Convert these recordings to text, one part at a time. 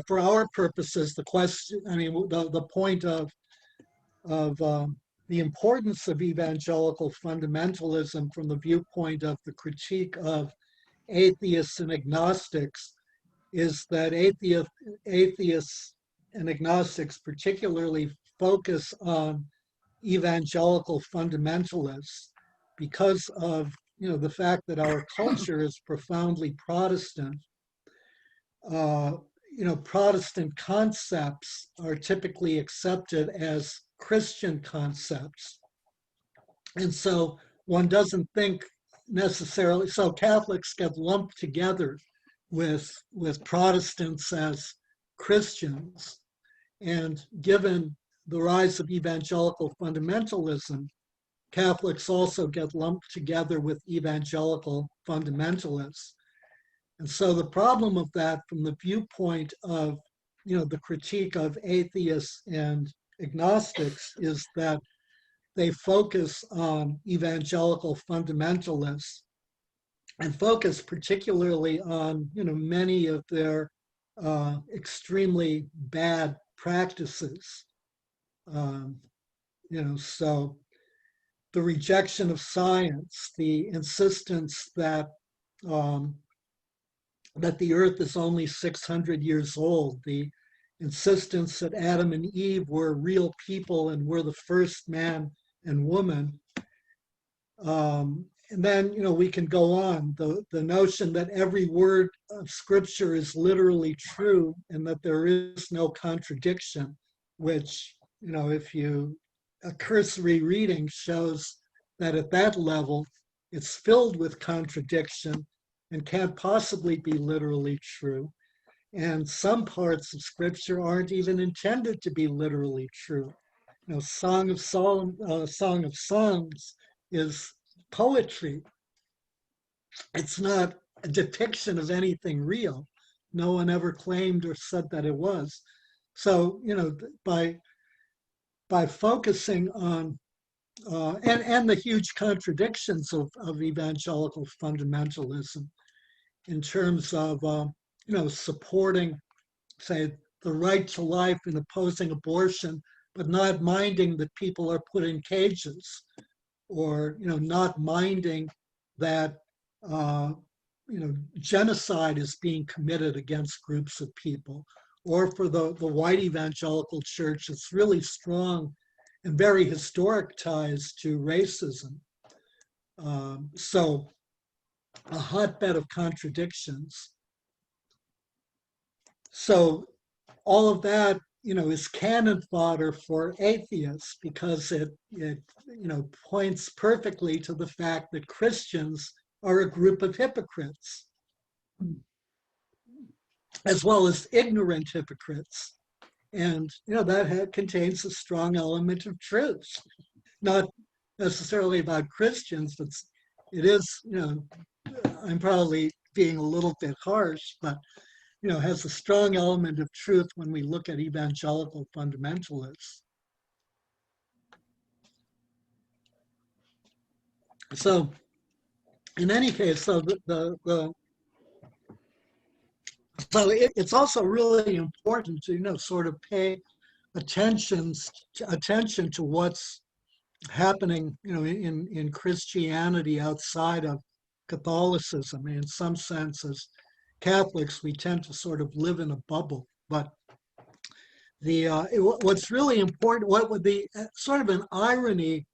For our purposes, the question, I mean, the point of the importance of evangelical fundamentalism from the viewpoint of the critique of atheists and agnostics is that atheists and agnostics particularly focus on evangelical fundamentalists because of the fact that our culture is profoundly Protestant. uh, Protestant concepts are typically accepted as Christian concepts. And so one doesn't think necessarily, so Catholics get lumped together with Protestants as Christians. And given the rise of evangelical fundamentalism, Catholics also get lumped together with evangelical fundamentalists. And so the problem of that from the viewpoint of, the critique of atheists and agnostics is that they focus on evangelical fundamentalists and focus particularly on, many of their extremely bad practices. So the rejection of science, the insistence that that the earth is only 600 years old, the insistence that Adam and Eve were real people and were the first man and woman. And then, we can go on. The notion that every word of scripture is literally true and that there is no contradiction, which, if a cursory reading shows that at that level, it's filled with contradiction and can't possibly be literally true. And some parts of scripture aren't even intended to be literally true. Song of Songs is poetry. It's not a depiction of anything real. No one ever claimed or said that it was. So, by focusing on and the huge contradictions of evangelical fundamentalism in terms of supporting, say, the right to life and opposing abortion, but not minding that people are put in cages, or not minding that genocide is being committed against groups of people, or for the white evangelical church, it's really strong and very historic ties to racism. So a hotbed of contradictions. So all of that, is cannon fodder for atheists because it points perfectly to the fact that Christians are a group of hypocrites, as well as ignorant hypocrites. And, that contains a strong element of truth, not necessarily about Christians, but it is, I'm probably being a little bit harsh, but has a strong element of truth when we look at evangelical fundamentalists. So, in any case, so it's also really important to sort of pay attention to what's happening in Christianity outside of Catholicism. In some sense, as Catholics, we tend to sort of live in a bubble, but what's really important, what would be sort of an irony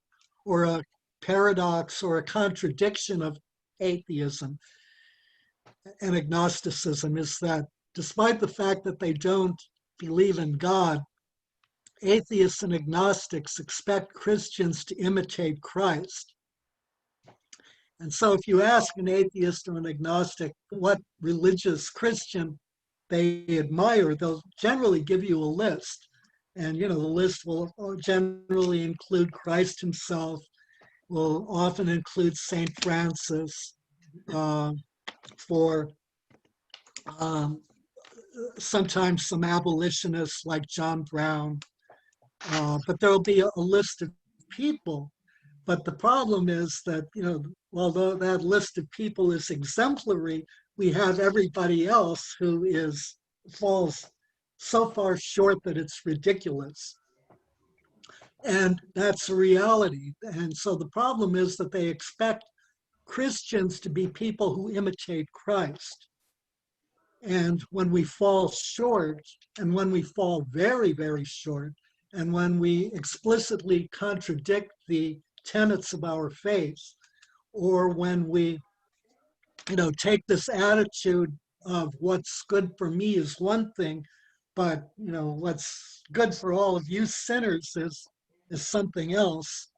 or a paradox or a contradiction of atheism and agnosticism, is that despite the fact that they don't believe in God, atheists and agnostics expect Christians to imitate Christ. And so if you ask an atheist or an agnostic what religious Christian they admire, they'll generally give you a list. And, the list will generally include Christ himself, will often include St. Francis, for sometimes some abolitionists like John Brown. But there'll be a list of people. But the problem is that, although that list of people is exemplary, we have everybody else who falls so far short that it's ridiculous. And that's the reality. And so the problem is that they expect Christians to be people who imitate Christ. And when we fall short, and when we fall very, very short, and when we explicitly contradict the tenets of our faith, or when we, take this attitude of what's good for me is one thing, but what's good for all of you sinners is something else,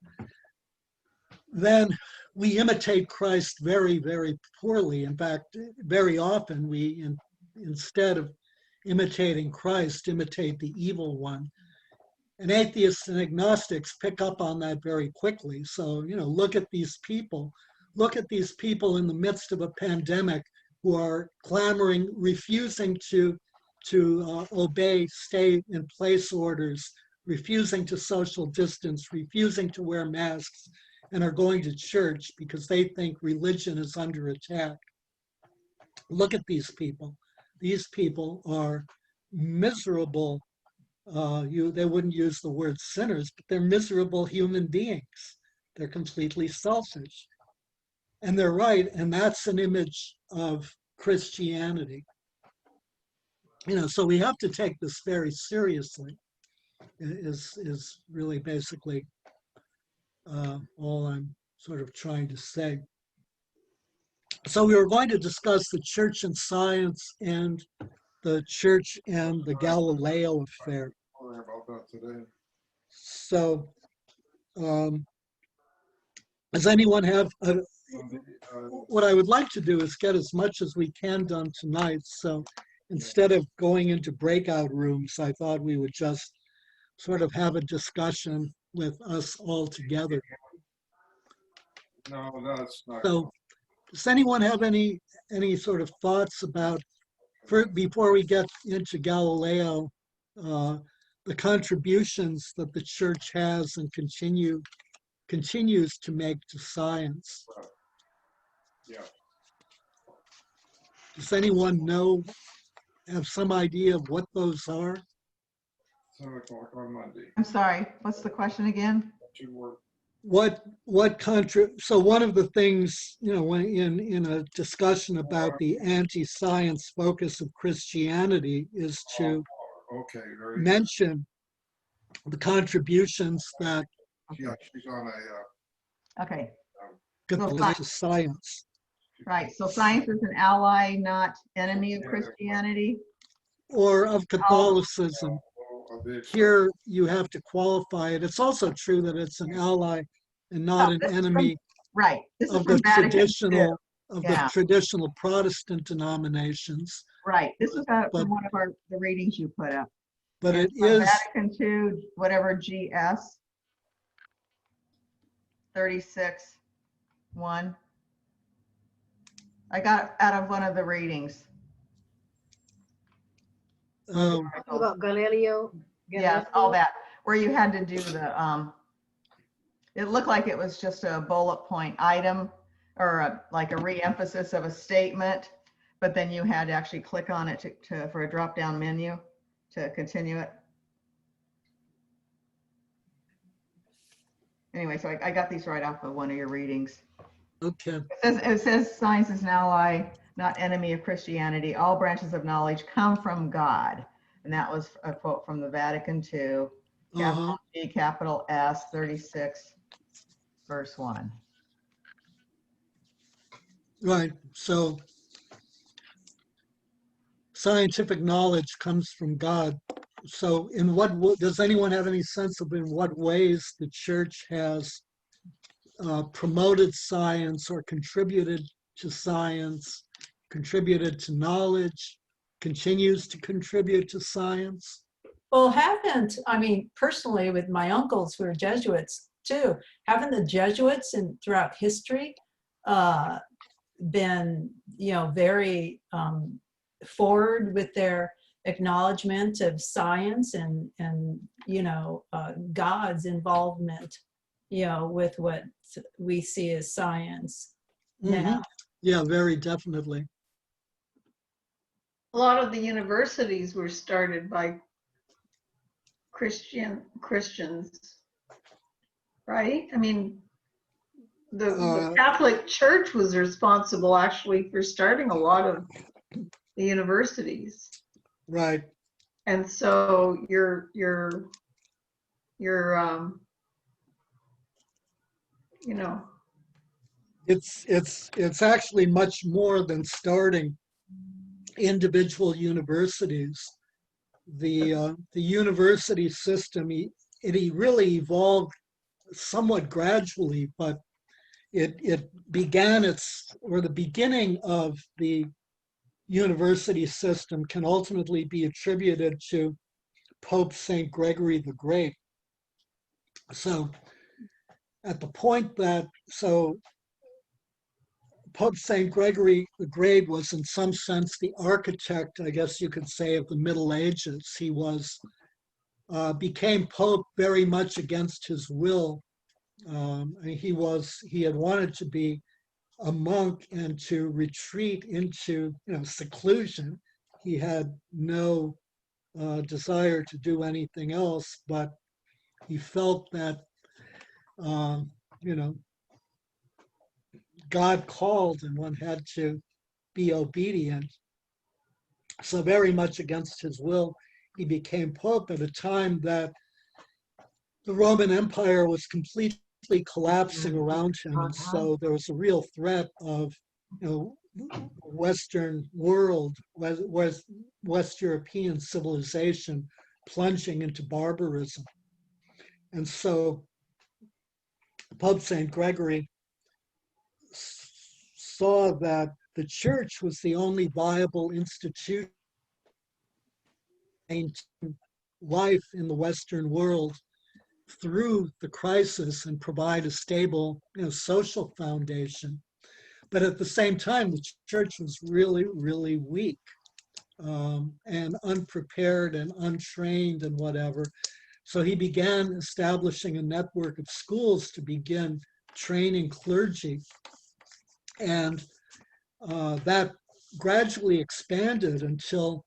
then we imitate Christ very, very poorly. In fact, very often we, instead of imitating Christ, imitate the evil one. And atheists and agnostics pick up on that very quickly. So, look at these people. Look at these people in the midst of a pandemic who are clamoring, refusing to obey stay-in-place orders, refusing to social distance, refusing to wear masks, and are going to church because they think religion is under attack. Look at these people. These people are miserable. They wouldn't use the word sinners, but they're miserable human beings. They're completely selfish. And they're right, and that's an image of Christianity. So we have to take this very seriously, is really basically all I'm sort of trying to say. So we were going to discuss the church and science and the church and the Galileo affair. So does anyone have, what I would like to do is get as much as we can done tonight. So instead of going into breakout rooms, I thought we would just sort of have a discussion with us all together. No, that's not. So does anyone have any sort of thoughts about, before we get into Galileo, the contributions that the church has and continues to make to science? Yeah. Does anyone have some idea of what those are? 7 o'clock on Monday. I'm sorry, what's the question again? So one of the things, when in a discussion about the anti-science focus of Christianity is to mention the contributions that Yeah, she's on a Okay, to science. right. So science is an ally, not enemy of Christianity. Or of Catholicism. Here you have to qualify it. It's also true that it's an ally and not an enemy Right. This is of the from traditional Yeah. the traditional Protestant denominations. Right. This is But- from one of the readings you put up. But And it from is Vatican II, whatever GS 36:1. I got it out of one of the readings. About Galileo? Yes, all that, where you had to do the, it looked like it was just a bullet point item or like a re-emphasis of a statement, but then you had to actually click on it for a drop-down menu to continue it. Anyway, so I got these right off of one of your readings. okay. It says science is an ally, not enemy of Christianity. All branches of knowledge come from God. And that was a quote from the Vatican II, capital G, capital S, 36, verse 1. Right. So scientific knowledge comes from God. So does anyone have any sense of in what ways the church has promoted science or contributed to science, contributed to knowledge, continues to contribute to science? Well, personally with my uncles who are Jesuits too, haven't the Jesuits throughout history been, very forward with their acknowledgement of science and God's involvement, with what we see as science now. Yeah, very definitely. a lot of the universities were started by Christians, right? I mean, the Catholic Church was responsible actually for starting a lot of the universities. Right. And so your you know, It's actually much more than starting individual universities. The university system, it really evolved somewhat gradually, but it began the beginning of the university system can ultimately be attributed to Pope St. Gregory the Great. So at the point that, so Pope St. Gregory the Great was in some sense the architect, I guess you could say, of the Middle Ages. He became Pope very much against his will. He had wanted to be a monk and to retreat into seclusion. He had no desire to do anything else, but he felt that God called and one had to be obedient. So very much against his will, he became Pope at a time that the Roman Empire was completely collapsing around him. And so there was a real threat of, Western world, West European civilization plunging into barbarism. And so Pope St. Gregory saw that the church was the only viable institution to maintain life in the Western world through the crisis and provide a stable, social foundation. But at the same time, the church was really, really weak and unprepared and untrained and whatever. So he began establishing a network of schools to begin training clergy. And that gradually expanded until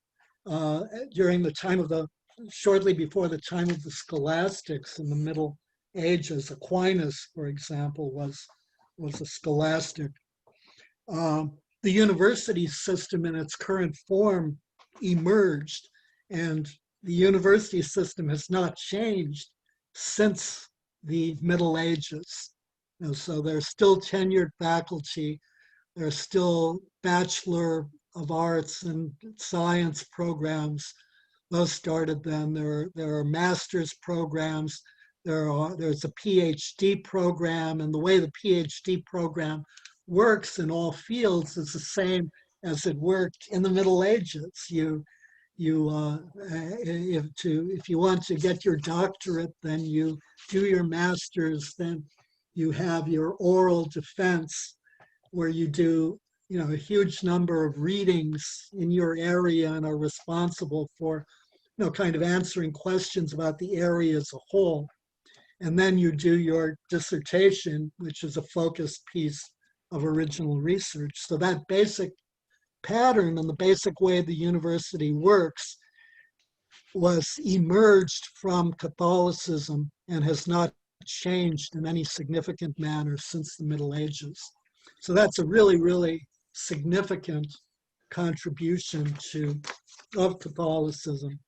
shortly before the time of the scholastics in the Middle Ages. Aquinas, for example, was a scholastic. The university system in its current form emerged, and the university system has not changed since the Middle Ages. So there's still tenured faculty, there's still Bachelor of Arts and Science programs. Those started then. There are master's programs. There's a PhD program, and the way the PhD program works in all fields is the same as it worked in the Middle Ages. If you want to get your doctorate, then you do your master's, then you have your oral defense, where you do a huge number of readings in your area and are responsible for kind of answering questions about the area as a whole. And then you do your dissertation, which is a focused piece of original research. So that basic pattern and the basic way the university works was emerged from Catholicism and has not changed in any significant manner since the Middle Ages. So that's a really, really significant contribution of Catholicism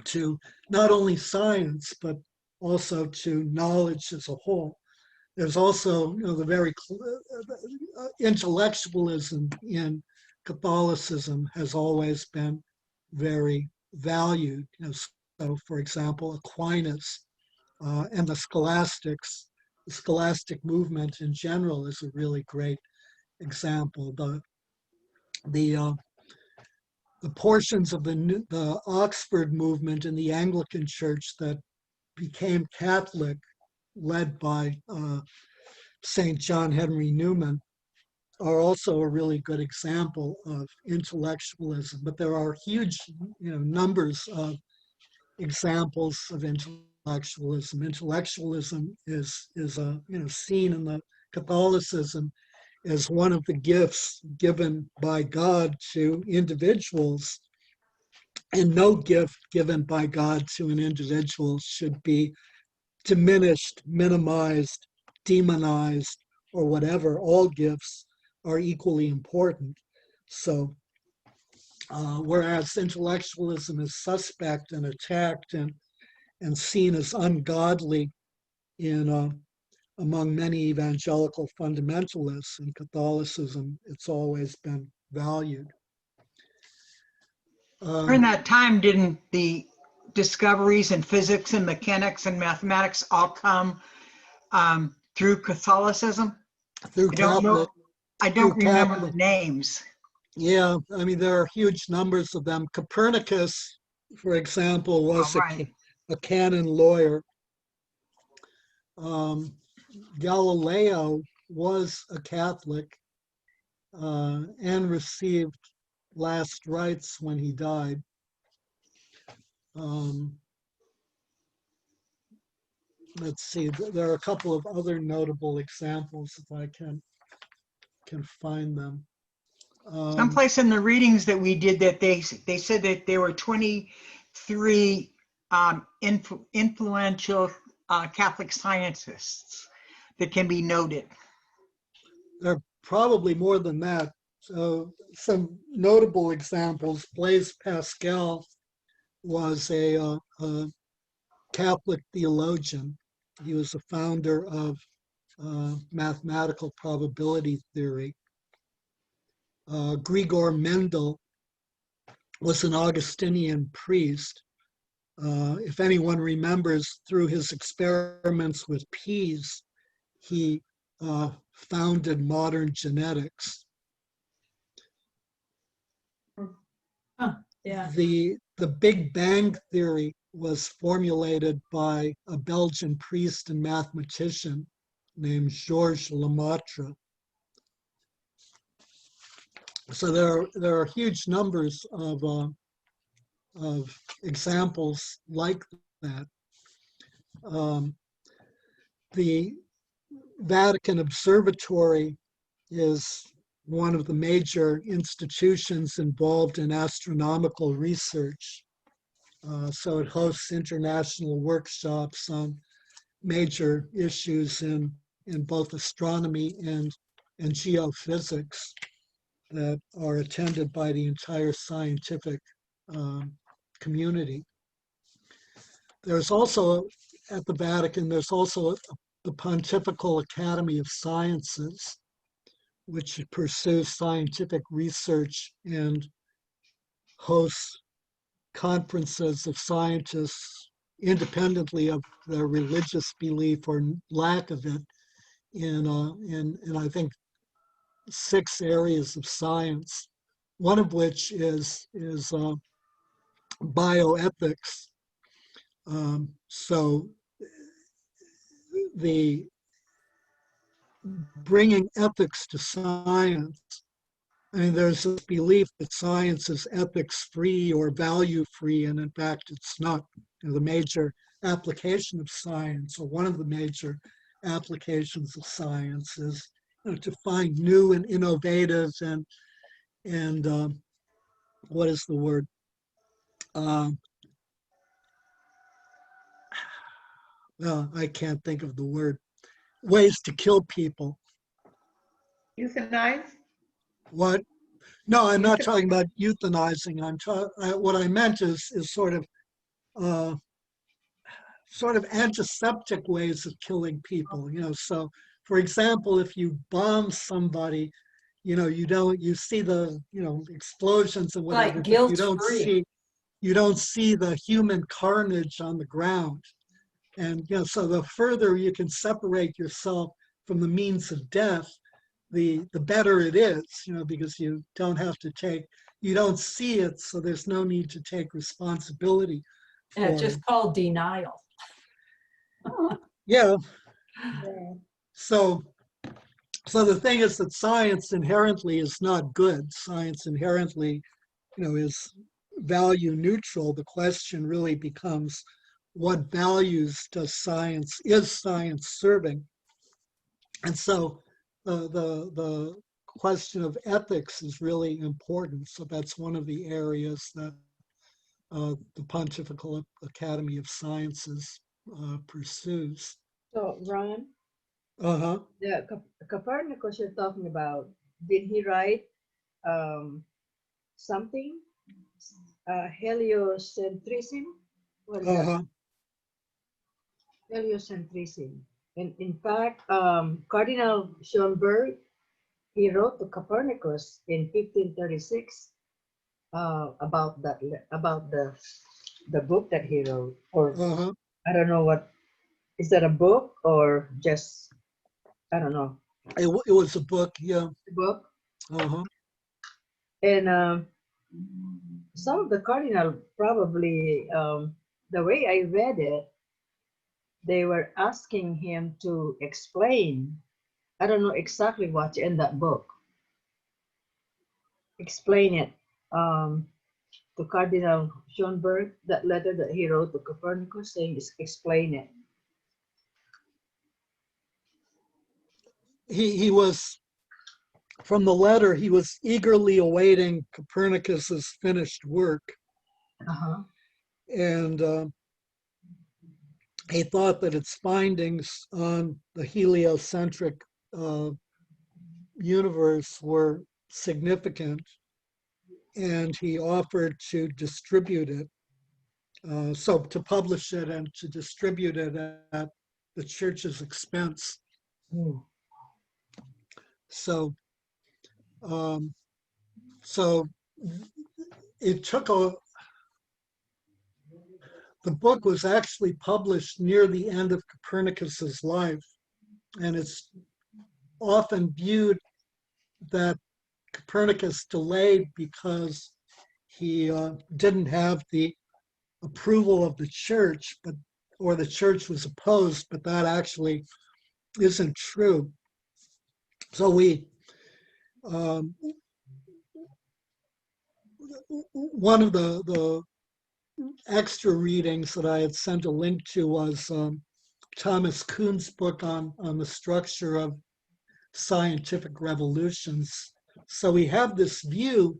to not only science, but also to knowledge as a whole. There's also, the very intellectualism in Catholicism has always been very valued. So, for example, Aquinas and the scholastic movement in general is a really great example. The portions of the Oxford movement in the Anglican Church that became Catholic, led by St. John Henry Newman, are also a really good example of intellectualism. But there are huge, numbers of examples of intellectualism. Intellectualism is seen in the Catholicism as one of the gifts given by God to individuals And no gift given by God to an individual should be diminished, minimized, demonized, or whatever. All gifts are equally important. So, whereas intellectualism is suspect and attacked and seen as ungodly in among many evangelical fundamentalists, in Catholicism, it's always been valued. During that time, didn't the discoveries in physics and mechanics and mathematics all come through Catholicism? Through Catholic, I don't through remember Catholic. the names. Yeah, I mean, there are huge numbers of them. Copernicus, for example, was Oh, right. a canon lawyer. Galileo was a Catholic and received last rites when he died. Let's see, there are a couple of other notable examples if I can find them. Someplace in the readings that we did that they said that there were 23 influential Catholic scientists that can be noted. There are probably more than that. So some notable examples: Blaise Pascal was a Catholic theologian. He was a founder of mathematical probability theory. Grigor Mendel was an Augustinian priest. If anyone remembers, through his experiments with peas, he founded modern genetics. Yeah. The Big Bang theory was formulated by a Belgian priest and mathematician named Georges Lemaitre. So there are huge numbers of examples like that. The Vatican Observatory is one of the major institutions involved in astronomical research. So it hosts international workshops on major issues in both astronomy and geophysics that are attended by the entire scientific community. There's also, at the Vatican, there's also the Pontifical Academy of Sciences, which pursues scientific research and hosts conferences of scientists independently of their religious belief or lack of it in I think 6 areas of science, one of which is bioethics. So the bringing ethics to science, I mean, there's this belief that science is ethics free or value free, and in fact, it's not. You know, the major application of science, or one of the major applications of science, is to find new and innovative and what is the word? Well, I can't think of the word. Ways to kill people. Euthanize? What? No, I'm not talking about euthanizing. What I meant is sort of antiseptic ways of killing people. You know, so for example, if you bomb somebody, you know, you see the explosions and whatever, Like but you don't see the human carnage on the ground. And so the further you can separate yourself from the means of death, the better it is, because you don't see it, so there's no need to take responsibility for And it's just called denial. Yeah. So the thing is that science inherently is not good. Science inherently, is value neutral. The question really becomes, what values is science serving? And so the question of ethics is really important. So that's one of the areas that the Pontifical Academy of Sciences pursues. So, Ron, Uh-huh. the Copernicus you're talking about, did he write something? Heliocentrism? What is that? Uh-huh. Heliocentrism. And in fact, Cardinal Schoenberg, he wrote to Copernicus in 1536 about that, about the book that he wrote, or Uh-huh. I don't know what, is that a book or just, I don't know, It was a book, yeah. a book? Uh-huh. And some of the cardinal probably, the way I read it, they were asking him to explain. I don't know exactly what's in that book. Explain it to Cardinal Schoenberg, that letter that he wrote to Copernicus saying, explain it. He was, from the letter, he was eagerly awaiting Copernicus's finished work. Uh-huh. And he thought that its findings on the heliocentric universe were significant, and he offered to distribute it, so to publish it and to distribute it at the church's expense. Hmm. So, so it took the book was actually published near the end of Copernicus's life, and it's often viewed that Copernicus delayed because he didn't have the approval of the church, or the church was opposed, but that actually isn't true. So one of the extra readings that I had sent a link to was Thomas Kuhn's book on the structure of scientific revolutions. So we have this view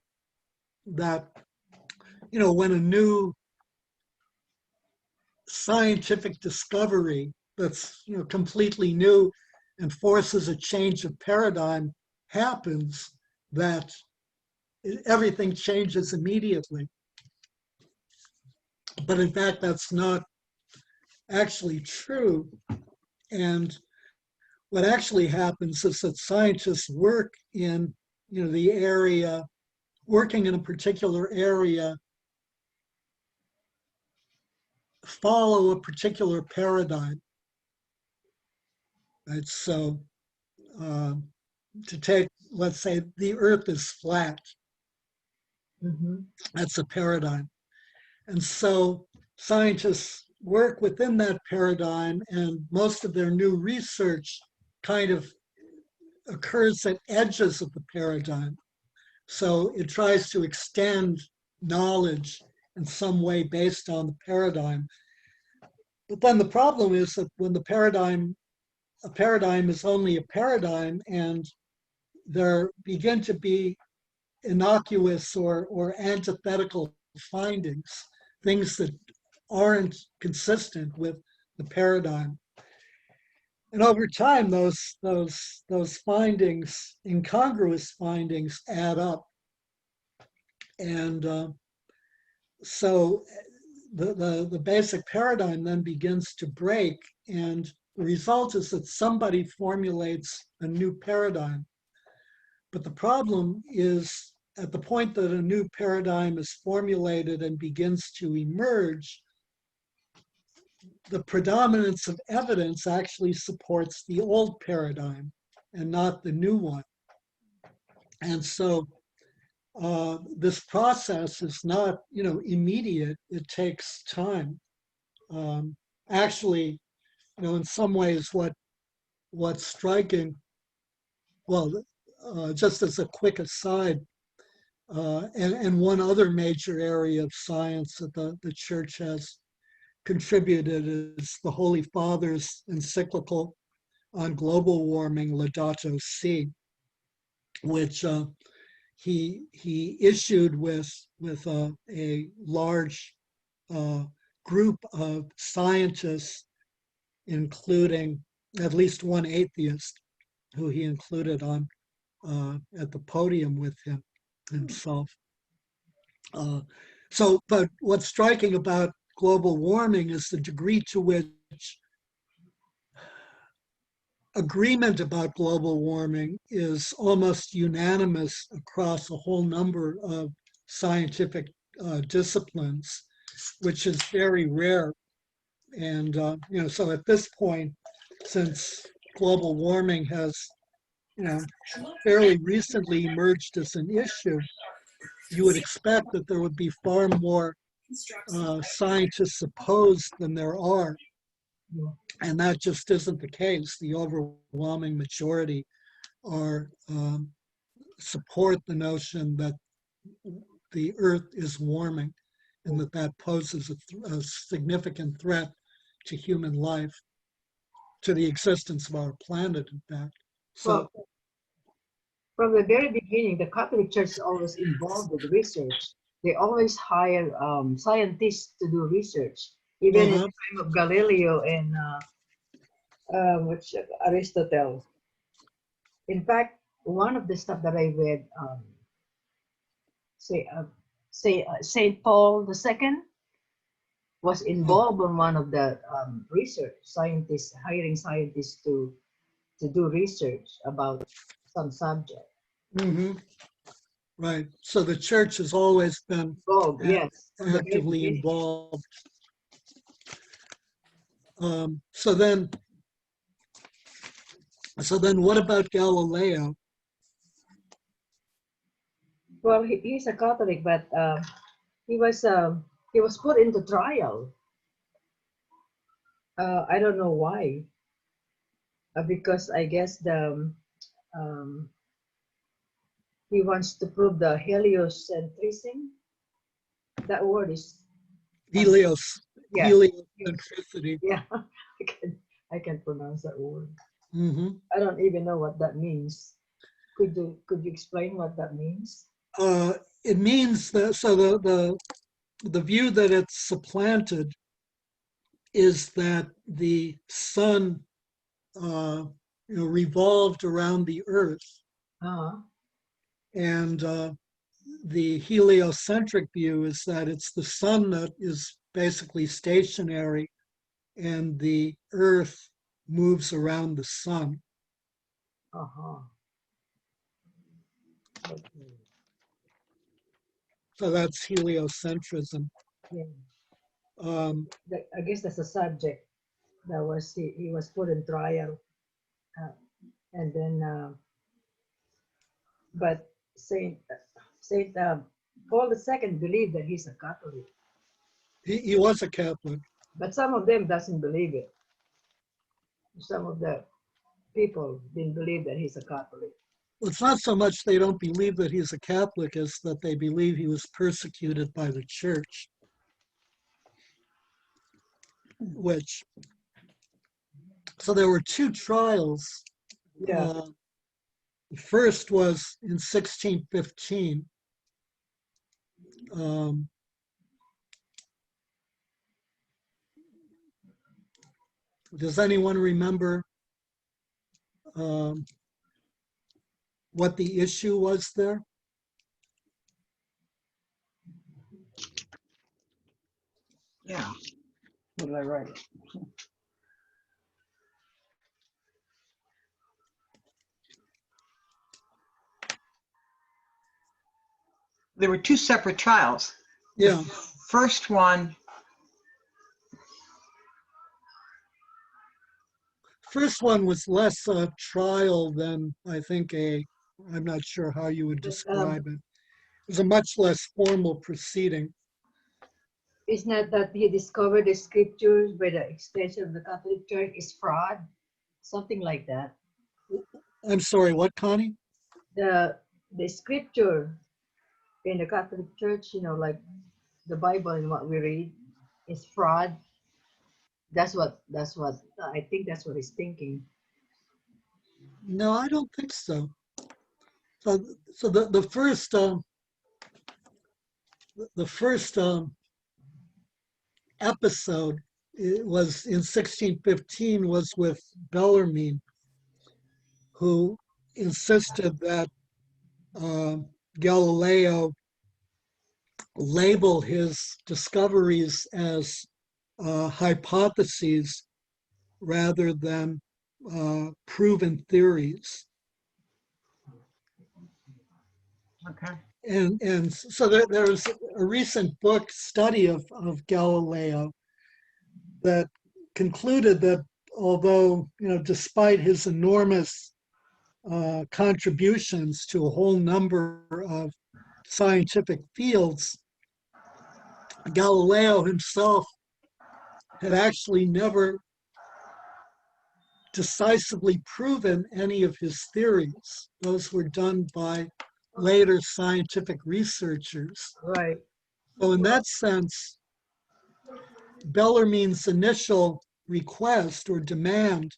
that, when a new scientific discovery that's completely new and forces a change of paradigm happens, that everything changes immediately. But in fact, that's not actually true. And what actually happens is that scientists work in the area, working in a particular area, follow a particular paradigm. Right? So to take, let's say, the earth is flat. Mm-hmm. That's a paradigm. And so scientists work within that paradigm, and most of their new research kind of occurs at edges of the paradigm. So it tries to extend knowledge in some way based on the paradigm. But then the problem is that when a paradigm is only a paradigm, and there begin to be innocuous or antithetical findings, things that aren't consistent with the paradigm. And over time, those findings, incongruous findings, add up. And so the basic paradigm then begins to break, and the result is that somebody formulates a new paradigm. But the problem is, at the point that a new paradigm is formulated and begins to emerge, the predominance of evidence actually supports the old paradigm and not the new one. And so this process is not, immediate. It takes time. Actually, in some ways, what's striking, well, just as a quick aside, and one other major area of science that the church has contributed is the Holy Father's encyclical on global warming, Laudato Si, which he issued with a large group of scientists, including at least one atheist, who he included on at the podium with him himself. But what's striking about global warming is the degree to which agreement about global warming is almost unanimous across a whole number of scientific disciplines, which is very rare. And so at this point, since global warming has fairly recently emerged as an issue, you would expect that there would be far more scientists opposed than there are. And that just isn't the case. The overwhelming majority are support the notion that the Earth is warming and that poses a significant threat to human life, to the existence of our planet, in fact. So, Well, from the very beginning, the Catholic Church is always involved with research. They always hire scientists to do research. Even in the time of Galileo and Aristotle. In fact, one of the stuff that I read, Saint Paul II was involved in one of the research scientists, hiring scientists to do research about some subject. Right. So the church has always been Yes, actively involved. So then what about Galileo? Well, he's a Catholic, but he was put into trial. I don't know why. Because I guess he wants to prove the heliocentrism. That word is Heliocentricity. Yeah, I can pronounce that word. Mm-hmm. I don't even know what that means. Could you explain what that means? It means that the view that it's supplanted is that the sun revolved around the Earth, and the heliocentric view is that it's the sun that is basically stationary, and the Earth moves around the sun. Okay. So that's heliocentrism. Yeah. I guess that's a subject that was he was put in trial, and then but Saint Paul II believed that he's a Catholic. He was a Catholic. But some of them doesn't believe it. Some of the people didn't believe that he's a Catholic. Well, it's not so much they don't believe that he's a Catholic as that they believe he was persecuted by the church. So there were two trials. Yeah. The first was in 1615. Does anyone remember what the issue was there? Yeah. What did I write? There were two separate trials. Yeah. First one. First one was less a trial than, I think, I'm not sure how you would describe it. It was a much less formal proceeding. It's not that he discovered the scriptures by the extension of the Catholic Church is fraud, something like that. I'm sorry, what, Connie? The scripture in the Catholic Church, like the Bible and what we read, is fraud. That's what I think. That's what he's thinking. No, I don't think so. So the first episode, it was in 1615, was with Bellarmine, who insisted that Galileo label his discoveries as hypotheses rather than proven theories. Okay. And so there was a recent book study of Galileo that concluded that although, despite his enormous contributions to a whole number of scientific fields, Galileo himself had actually never decisively proven any of his theories. Those were done by later scientific researchers. Right. So in that sense, Bellarmine's initial request or demand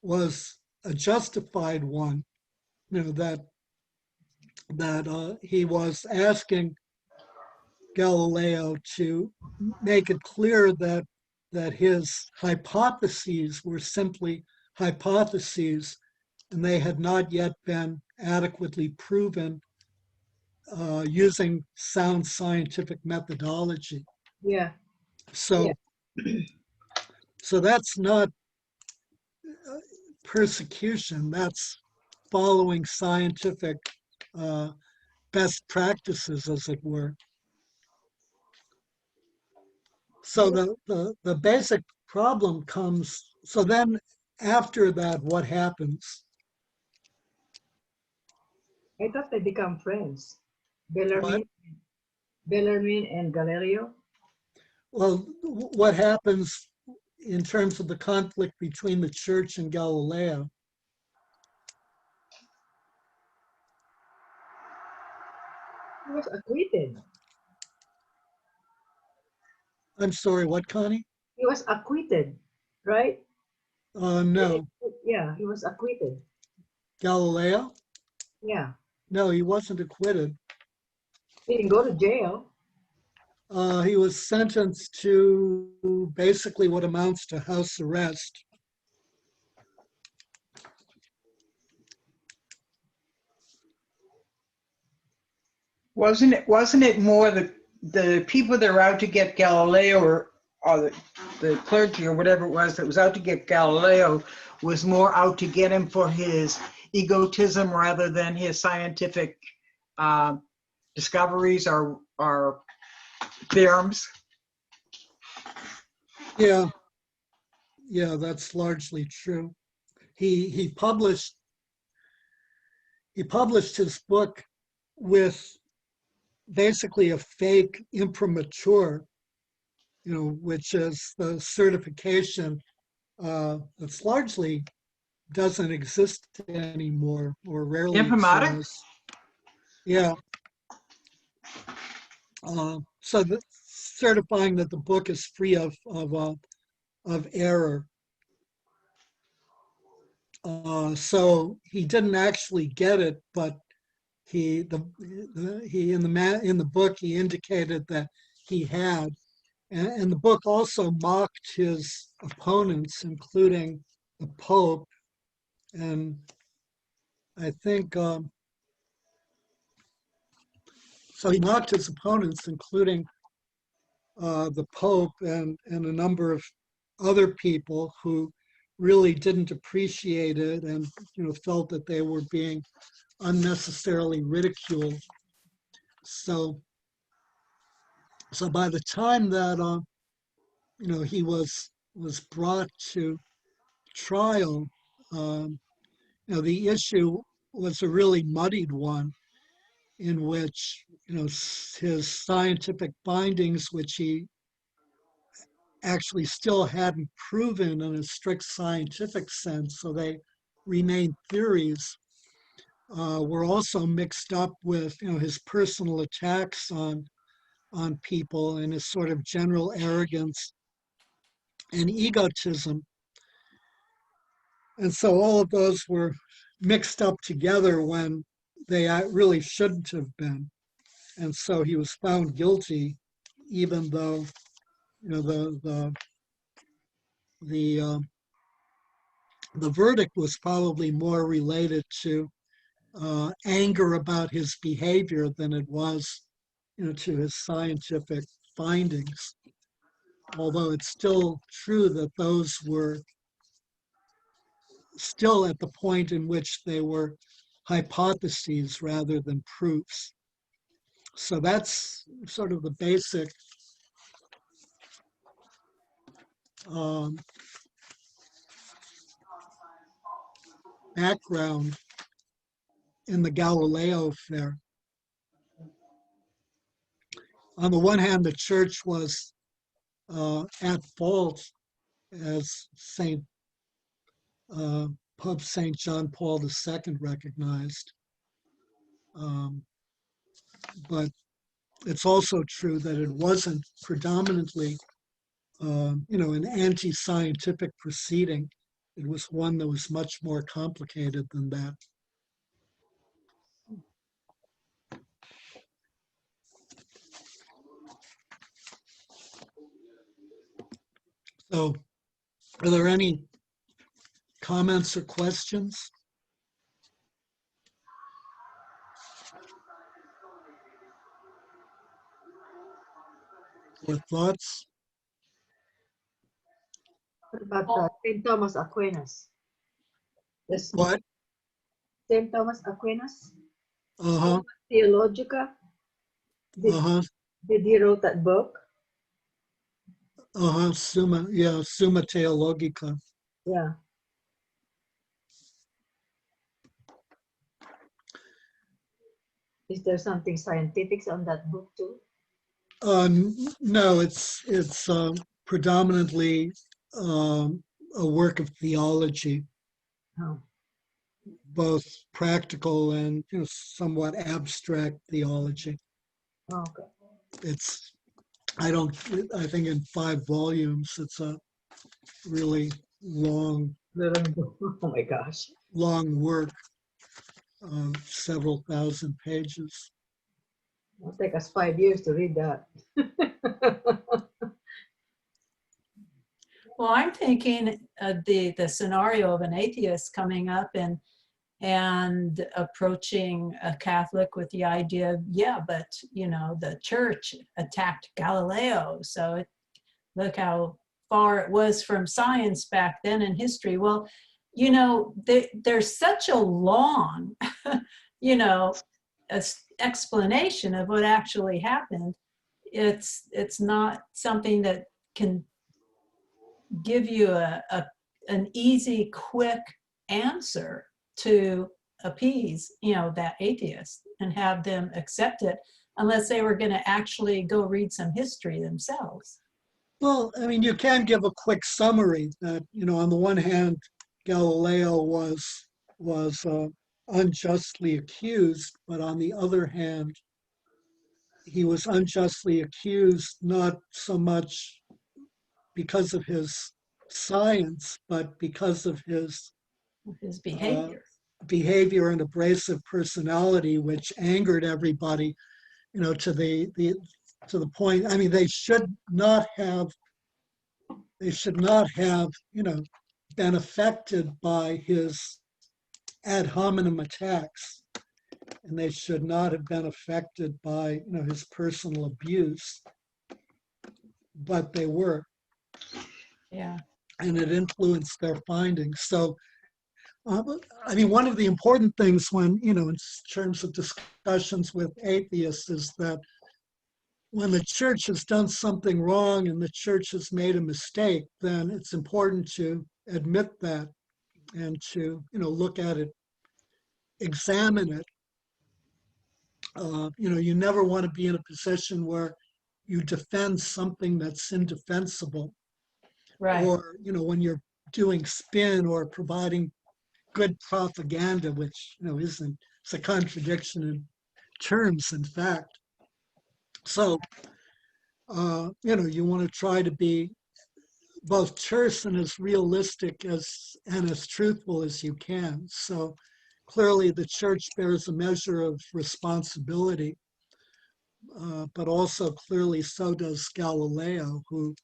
was a justified one, that he was asking Galileo to make it clear that his hypotheses were simply hypotheses and they had not yet been adequately proven using sound scientific methodology. Yeah. So, so that's not persecution, that's following scientific best practices, as it were. So the basic problem comes, so then after that, what happens? I thought they become friends. What? Bellarmine and Galileo. Well, what happens in terms of the conflict between the church and Galileo? He was acquitted. I'm sorry, what, Connie? He was acquitted, right? No. Yeah, he was acquitted. Galileo? Yeah. No, he wasn't acquitted. He didn't go to jail. He was sentenced to basically what amounts to house arrest. Wasn't it more the people that were out to get Galileo or the clergy or whatever it was that was out to get Galileo was more out to get him for his egotism rather than his scientific discoveries or theorems? Yeah, that's largely true. He published his book with basically a fake imprimatur, which is the certification that's largely doesn't exist anymore or rarely Imprimatur? exists. Yeah. So certifying that the book is free of error. So he didn't actually get it, but he in the book he indicated that he had, and the book also mocked his opponents, including the Pope, and I think so. He mocked his opponents, including the Pope and a number of other people who really didn't appreciate it and felt that they were being unnecessarily ridiculed. So by the time that he was brought to trial, the issue was a really muddied one, in which his scientific findings, which he actually still hadn't proven in a strict scientific sense, so they remained theories, were also mixed up with his personal attacks on people and his sort of general arrogance and egotism. And so all of those were mixed up together when they really shouldn't have been. And so he was found guilty, even though you know, the verdict was probably more related to anger about his behavior than it was, you know, to his scientific findings. Although it's still true that those were still at the point in which they were hypotheses rather than proofs. So that's sort of the basic background in the Galileo affair. On the one hand, the church was at fault, as Pope St. John Paul II recognized. But it's also true that it wasn't predominantly, you know, an anti-scientific proceeding. It was one that was much more complicated than that. So, are there any comments or questions? Or thoughts? What about St. Thomas Aquinas? Yes, What? St. Thomas Aquinas, Uh-huh, Theologica. uh-huh, Did he wrote that book? uh-huh, Summa Theologica. Yeah. Is there something scientific on that book too? No, it's predominantly a work of theology, Oh. both practical and, you know, somewhat abstract theology. Oh, okay. It's, I think in 5 volumes, it's a really long Oh my gosh. work of several thousand pages. It'll take us 5 years to read that. Well, I'm thinking the scenario of an atheist coming up and approaching a Catholic with the idea of, yeah, but you know, the church attacked Galileo, so look how far it was from science back then in history. Well, you know, there's such a long, you know, explanation of what actually happened. It's not something that can give you an easy, quick answer to appease, you know, that atheist and have them accept it, unless they were going to actually go read some history themselves. Well, I mean, you can give a quick summary that, you know, on the one hand, Galileo was unjustly accused, but on the other hand, he was unjustly accused not so much because of his science, but because of his behavior and abrasive personality, which angered everybody, you know, to the point. I mean, they should not have, you know, been affected by his ad hominem attacks, and they should not have been affected by, you know, his personal abuse, but they were. Yeah. And it influenced their findings. So, I mean, one of the important things when, you know, in terms of discussions with atheists is that when the church has done something wrong and the church has made a mistake, then it's important to admit that and to, you know, look at it, examine it. You know, you never want to be in a position where you defend something that's indefensible. Right. Or, you know, when you're doing spin or providing good propaganda, which, you know, it's a contradiction in terms, in fact. So, you know, you want to try to be both terse and as realistic and as truthful as you can. So clearly the church bears a measure of responsibility, but also clearly so does Galileo, who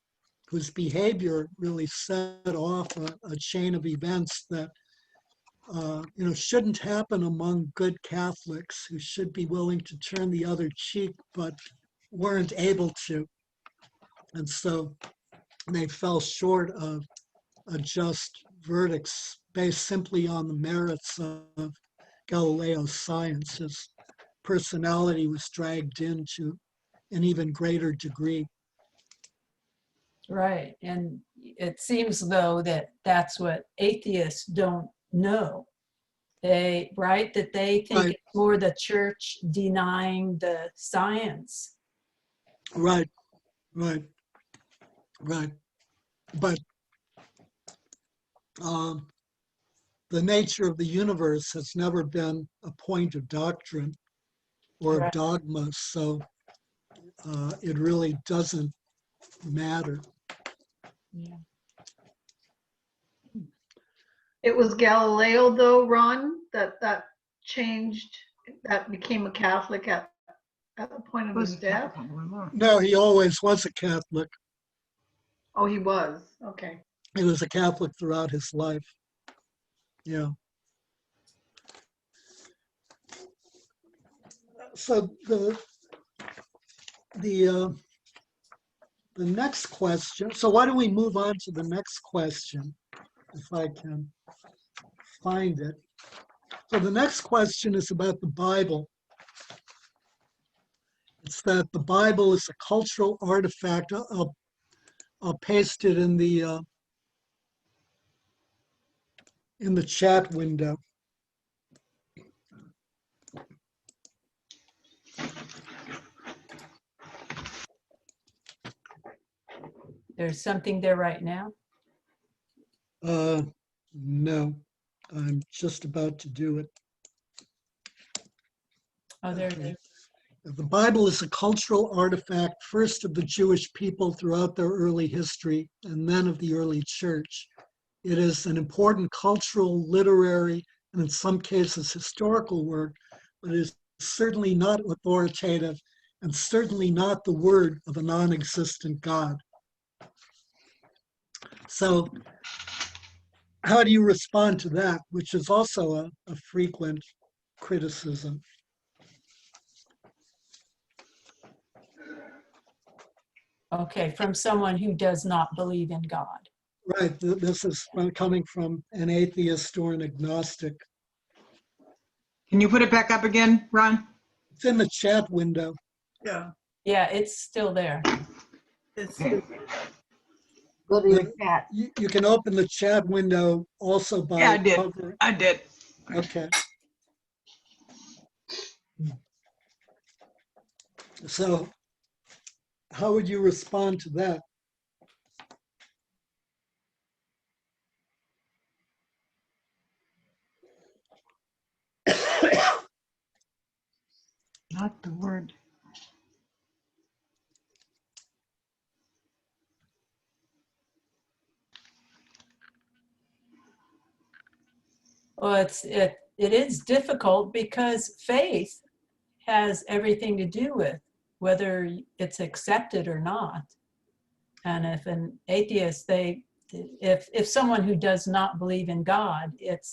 whose behavior really set off a chain of events that shouldn't happen among good Catholics who should be willing to turn the other cheek, but weren't able to. And so they fell short of a just verdicts based simply on the merits of Galileo's science. His personality was dragged into an even greater degree. Right. And it seems though that that's what atheists don't know. Right? That they think Right. it's more the church denying the science. Right. But the nature of the universe has never been a point of doctrine or of Right. dogma, so it really doesn't matter. Yeah. It was Galileo though, Ron, that changed, that became a Catholic at the point of his death? No, he always was a Catholic. Oh, he was, okay. He was a Catholic throughout his life. Yeah. So the next question. So why don't we move on to the next question, if I can find it. So the next question is about the Bible. It's that the Bible is a cultural artifact. I'll paste it in the chat window. There's something there right now. No, I'm just about to do it. Oh, there it Okay. is. The Bible is a cultural artifact, first of the Jewish people throughout their early history, and then of the early church. It is an important cultural, literary, and in some cases historical work, but it is certainly not authoritative and certainly not the word of a non-existent God. So how do you respond to that, which is also a frequent criticism? Okay, from someone who does not believe in God. Right, this is coming from an atheist or an agnostic. Can you put it back up again, Ron? It's in the chat window. Yeah. Yeah, it's still there. Go to your chat. You can open the chat window also by Yeah, I did. covering. I did. Okay. So how would you respond to that? Not the word. Well, it is difficult because faith has everything to do with whether it's accepted or not. And if an atheist, if someone who does not believe in God, it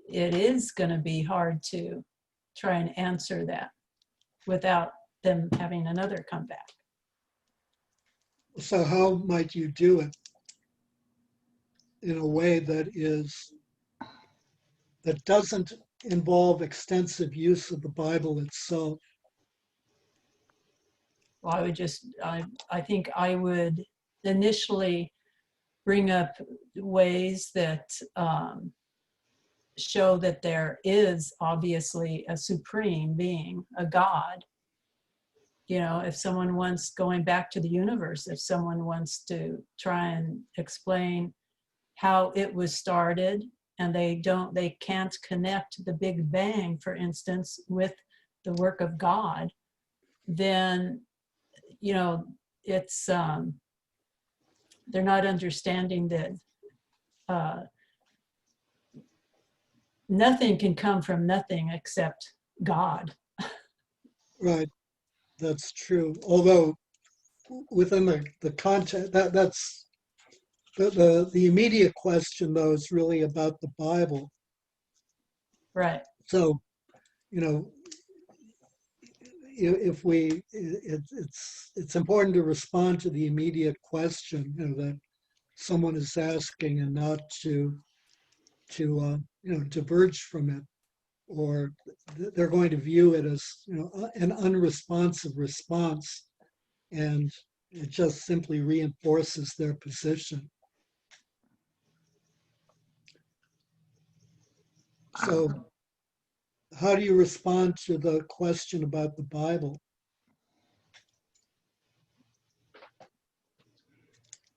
is going to be hard to try and answer that without them having another comeback. So how might you do it in a way that doesn't involve extensive use of the Bible itself? Well, I think I would initially bring up ways that show that there is obviously a supreme being, a God. You know, if someone wants, going back to the universe, if someone wants to try and explain how it was started and they can't connect the Big Bang, for instance, with the work of God, then, you know, it's, they're not understanding that nothing can come from nothing except God. Right, that's true. Although within the content, that's the immediate question, though, is really about the Bible. Right. So, you know, if we, it's important to respond to the immediate question, you know, that someone is asking, and not to you know, diverge from it, or they're going to view it as, you know, an unresponsive response, and it just simply reinforces their position. So how do you respond to the question about the Bible?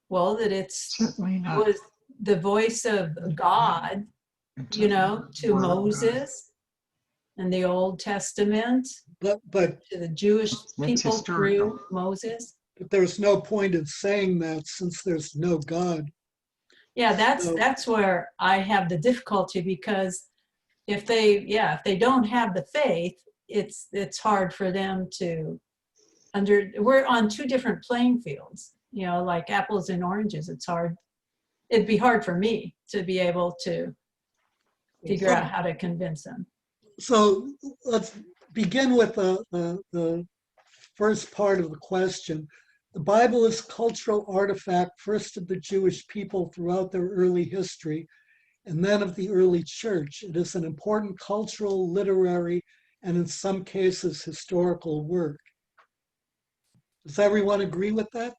Well, that it's Certainly not. was the voice of God, you know, to Word of God. Moses in the Old Testament, But to the Jewish people historical. through Moses. there's no point in saying that, since there's no God. Yeah, So- that's where I have the difficulty, because if they don't have the faith, it's hard for them to we're on two different playing fields, you know, like apples and oranges. It'd be hard for me to be able to figure out how to convince them. So let's begin with the first part of the question. The Bible is a cultural artifact, first of the Jewish people throughout their early history, and then of the early church. It is an important cultural, literary, and in some cases, historical work. Does everyone agree with that?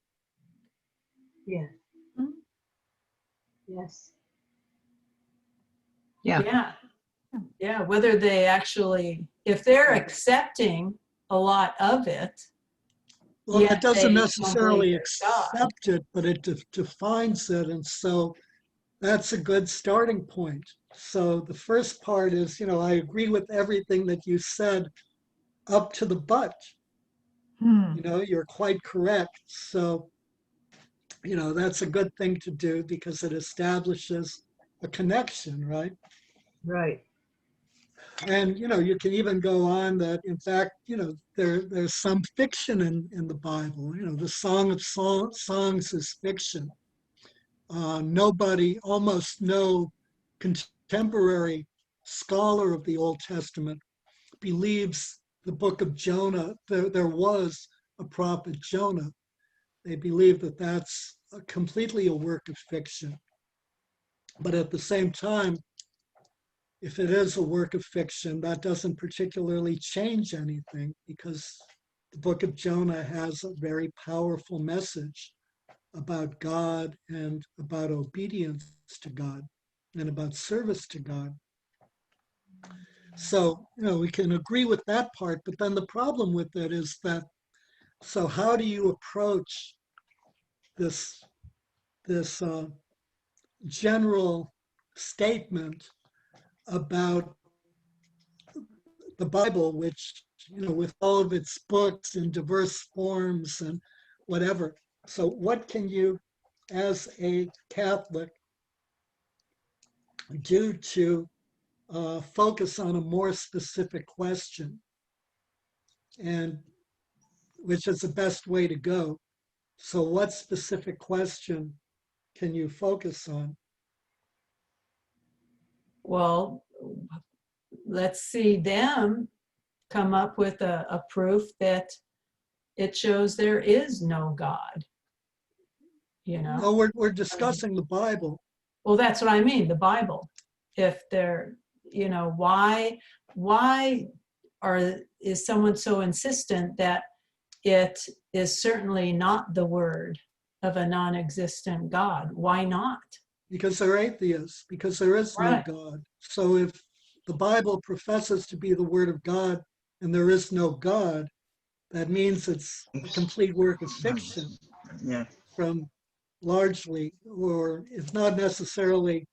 Yeah. Mhm. Yes. Yeah. Yeah, whether they actually, if they're accepting a lot of it, Well, yet it doesn't they don't necessarily believe there's God. accept it, but it defines it. And so that's a good starting point. So the first part is, you know, I agree with everything that you said up to the but. You know, you're quite correct. So, you know, that's a good thing to do, because it establishes a connection, right? Right. And, you know, you can even go on that, in fact, you know, there's some fiction in the Bible. You know, the Song of Songs is fiction. Almost no contemporary scholar of the Old Testament believes the book of Jonah, there was a prophet Jonah. They believe that that's completely a work of fiction. But at the same time, if it is a work of fiction, that doesn't particularly change anything, because the book of Jonah has a very powerful message about God, and about obedience to God, and about service to God. So, you know, we can agree with that part, but then the problem with it is that, so how do you approach this general statement about the Bible, which, you know, with all of its books in diverse forms and whatever. So what can you, as a Catholic, do to focus on a more specific question, and which is the best way to go? So what specific question can you focus on? Well, let's see them come up with a proof that it shows there is no God, you know? No, we're discussing the Bible. Well, that's what I mean, the Bible. If they're, you know, why is someone so insistent that it is certainly not the word of a non-existent God? Why not? Because they're atheists, because there is no Right. God. So if the Bible professes to be the word of God and there is no God, that means it's a complete work of fiction, Yeah. from largely, or it's not necessarily,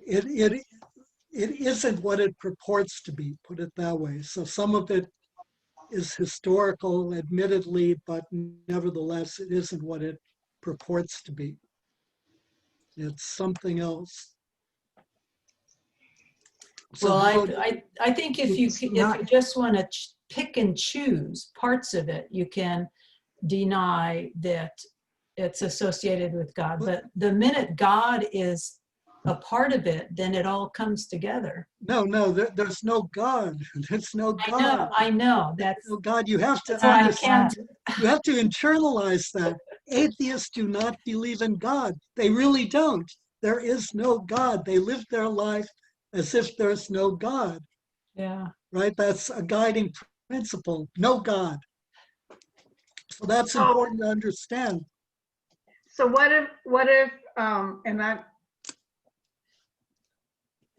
it isn't what it purports to be, put it that way. So some of it is historical, admittedly, but nevertheless, it isn't what it purports to be. It's something else. So Well, how I think if you just want to pick and choose parts of it, you can deny that it's associated with God. But the minute God is a part of it, then it all comes together. No, there's no God. There's no God. I know. That's No God. You have to I understand. can't. You have to internalize that. Atheists do not believe in God. They really don't. There is no God. They live their life as if there's no God. Yeah. Right? That's a guiding principle. No God. So that's So- important to understand. So what if, and that,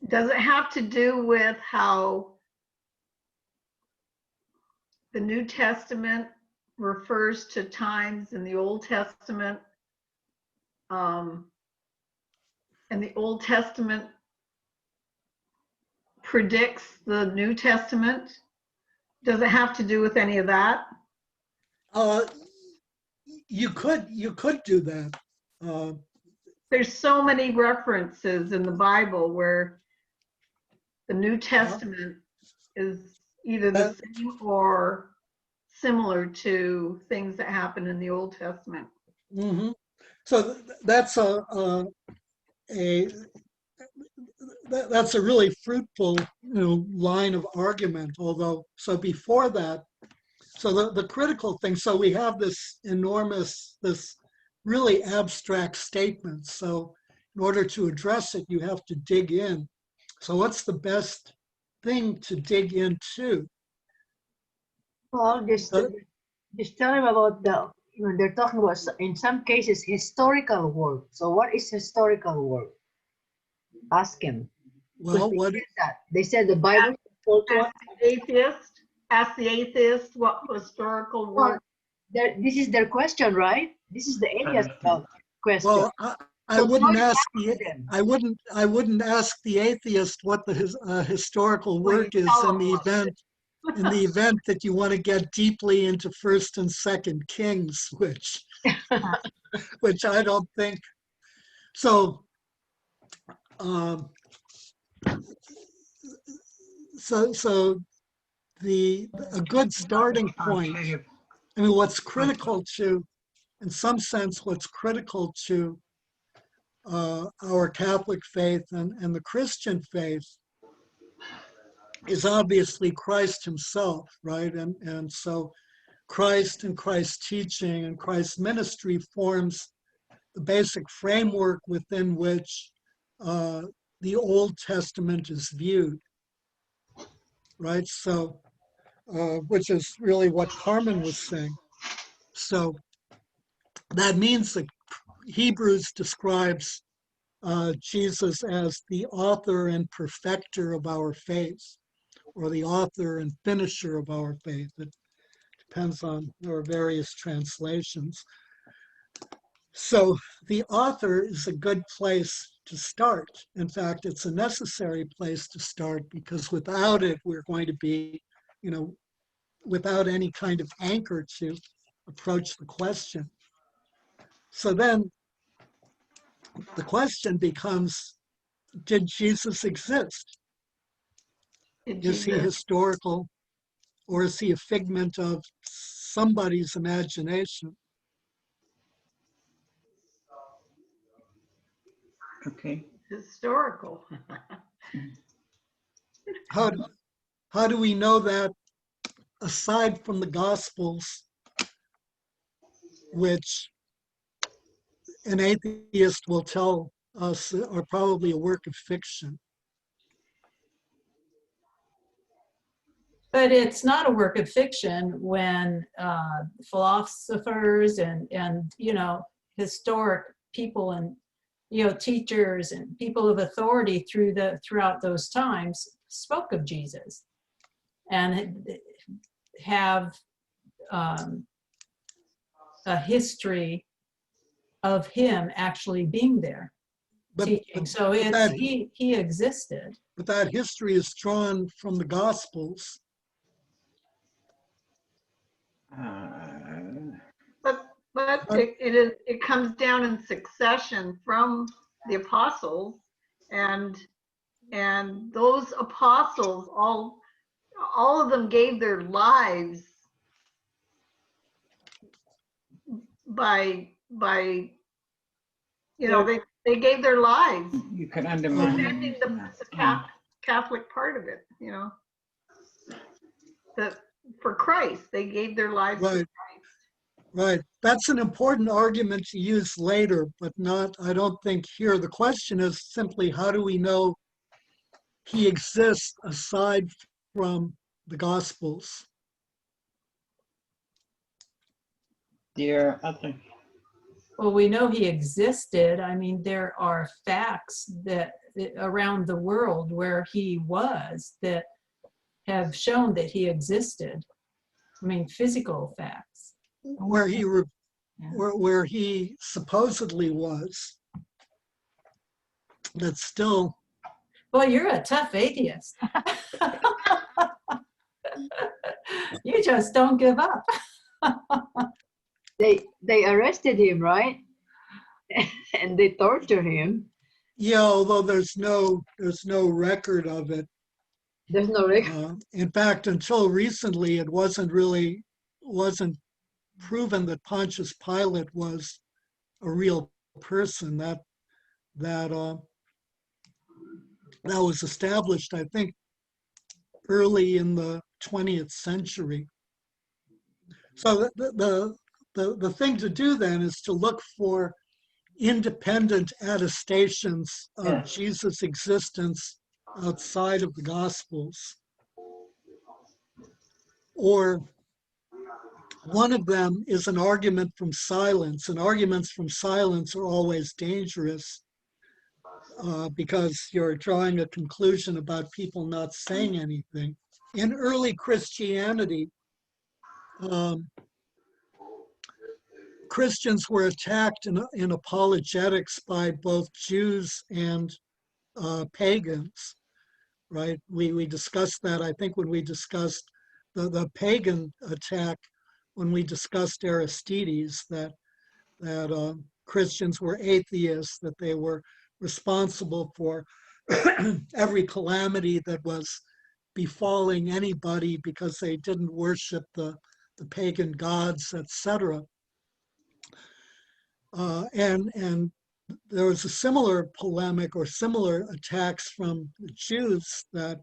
does it have to do with how the New Testament refers to times in the Old Testament? And the Old Testament predicts the New Testament? Does it have to do with any of that? You could do that. There's so many references in the Bible where the New Testament is either the same or similar to things that happen in the Old Testament. Mm-hmm. So that's that's a really fruitful, line of argument. Although, so before that, so the critical thing. So we have this really abstract statement. So in order to address it, you have to dig in. So what's the best thing to dig into? Well, just tell him about they're talking about, in some cases, historical work. So what is historical work? Ask him. Well, They said the Bible. Ask the atheist what historical work. This is their question, right? This is the atheist question. Well, I So wouldn't now you ask ask them. I wouldn't ask the atheist what the historical Well, you work is tell in the them. event that you want to get deeply into First and Second Kings, which I don't think. So, a good starting point. I mean, what's critical to, in some sense, what's critical to our Catholic faith and the Christian faith is obviously Christ himself, right? And so Christ and Christ's teaching and Christ's ministry forms the basic framework within which the Old Testament is viewed, right? So, which is really what Carmen was saying. So that means that Hebrews describes Jesus as the author and perfecter of our faith, or the author and finisher of our faith. It depends on our various translations. So the author is a good place to start. In fact, it's a necessary place to start, because without it, we're going to be, without any kind of anchor to approach the question. So then the question becomes, did Jesus exist? Is he historical, or is he a figment of somebody's imagination? Okay. Historical. How do we know that, aside from the Gospels, which an atheist will tell us are probably a work of fiction? But it's not a work of fiction when philosophers and historic people and teachers and people of authority throughout those times spoke of Jesus and have a history of him actually being there teaching. So he existed. But that history is drawn from the Gospels. But it comes down in succession from the apostles, and those apostles, all of them gave their lives by you know, they gave their lives You can undermine. defending the Catholic part of it, you know. That for Christ, they gave their lives for Right. Christ. Right. That's an important argument to use later, but not, I don't think here. The question is simply, how do we know he exists aside from the Gospels? Yeah, I think. Well, we know he existed. I mean, there are facts that around the world where he was that have shown that he existed. I mean, physical facts. Where he where he supposedly was. That's still. Well, you're a tough atheist. You just don't give up. They arrested him, right? And they tortured him. Yeah, although there's no record of it. There's no record. In fact, until recently, it wasn't proven that Pontius Pilate was a real person. That was established, I think, early in the 20th century. So the thing to do then is to look for independent attestations of Jesus' existence outside of the Gospels. Or one of them is an argument from silence, and arguments from silence are always dangerous because you're drawing a conclusion about people not saying anything. In early Christianity, Christians were attacked in apologetics by both Jews and pagans, right? We discussed that, I think, when we discussed the pagan attack, when we discussed Aristides, that Christians were atheists, that they were responsible for every calamity that was befalling anybody because they didn't worship the pagan gods, etc. And there was a similar polemic or similar attacks from the Jews that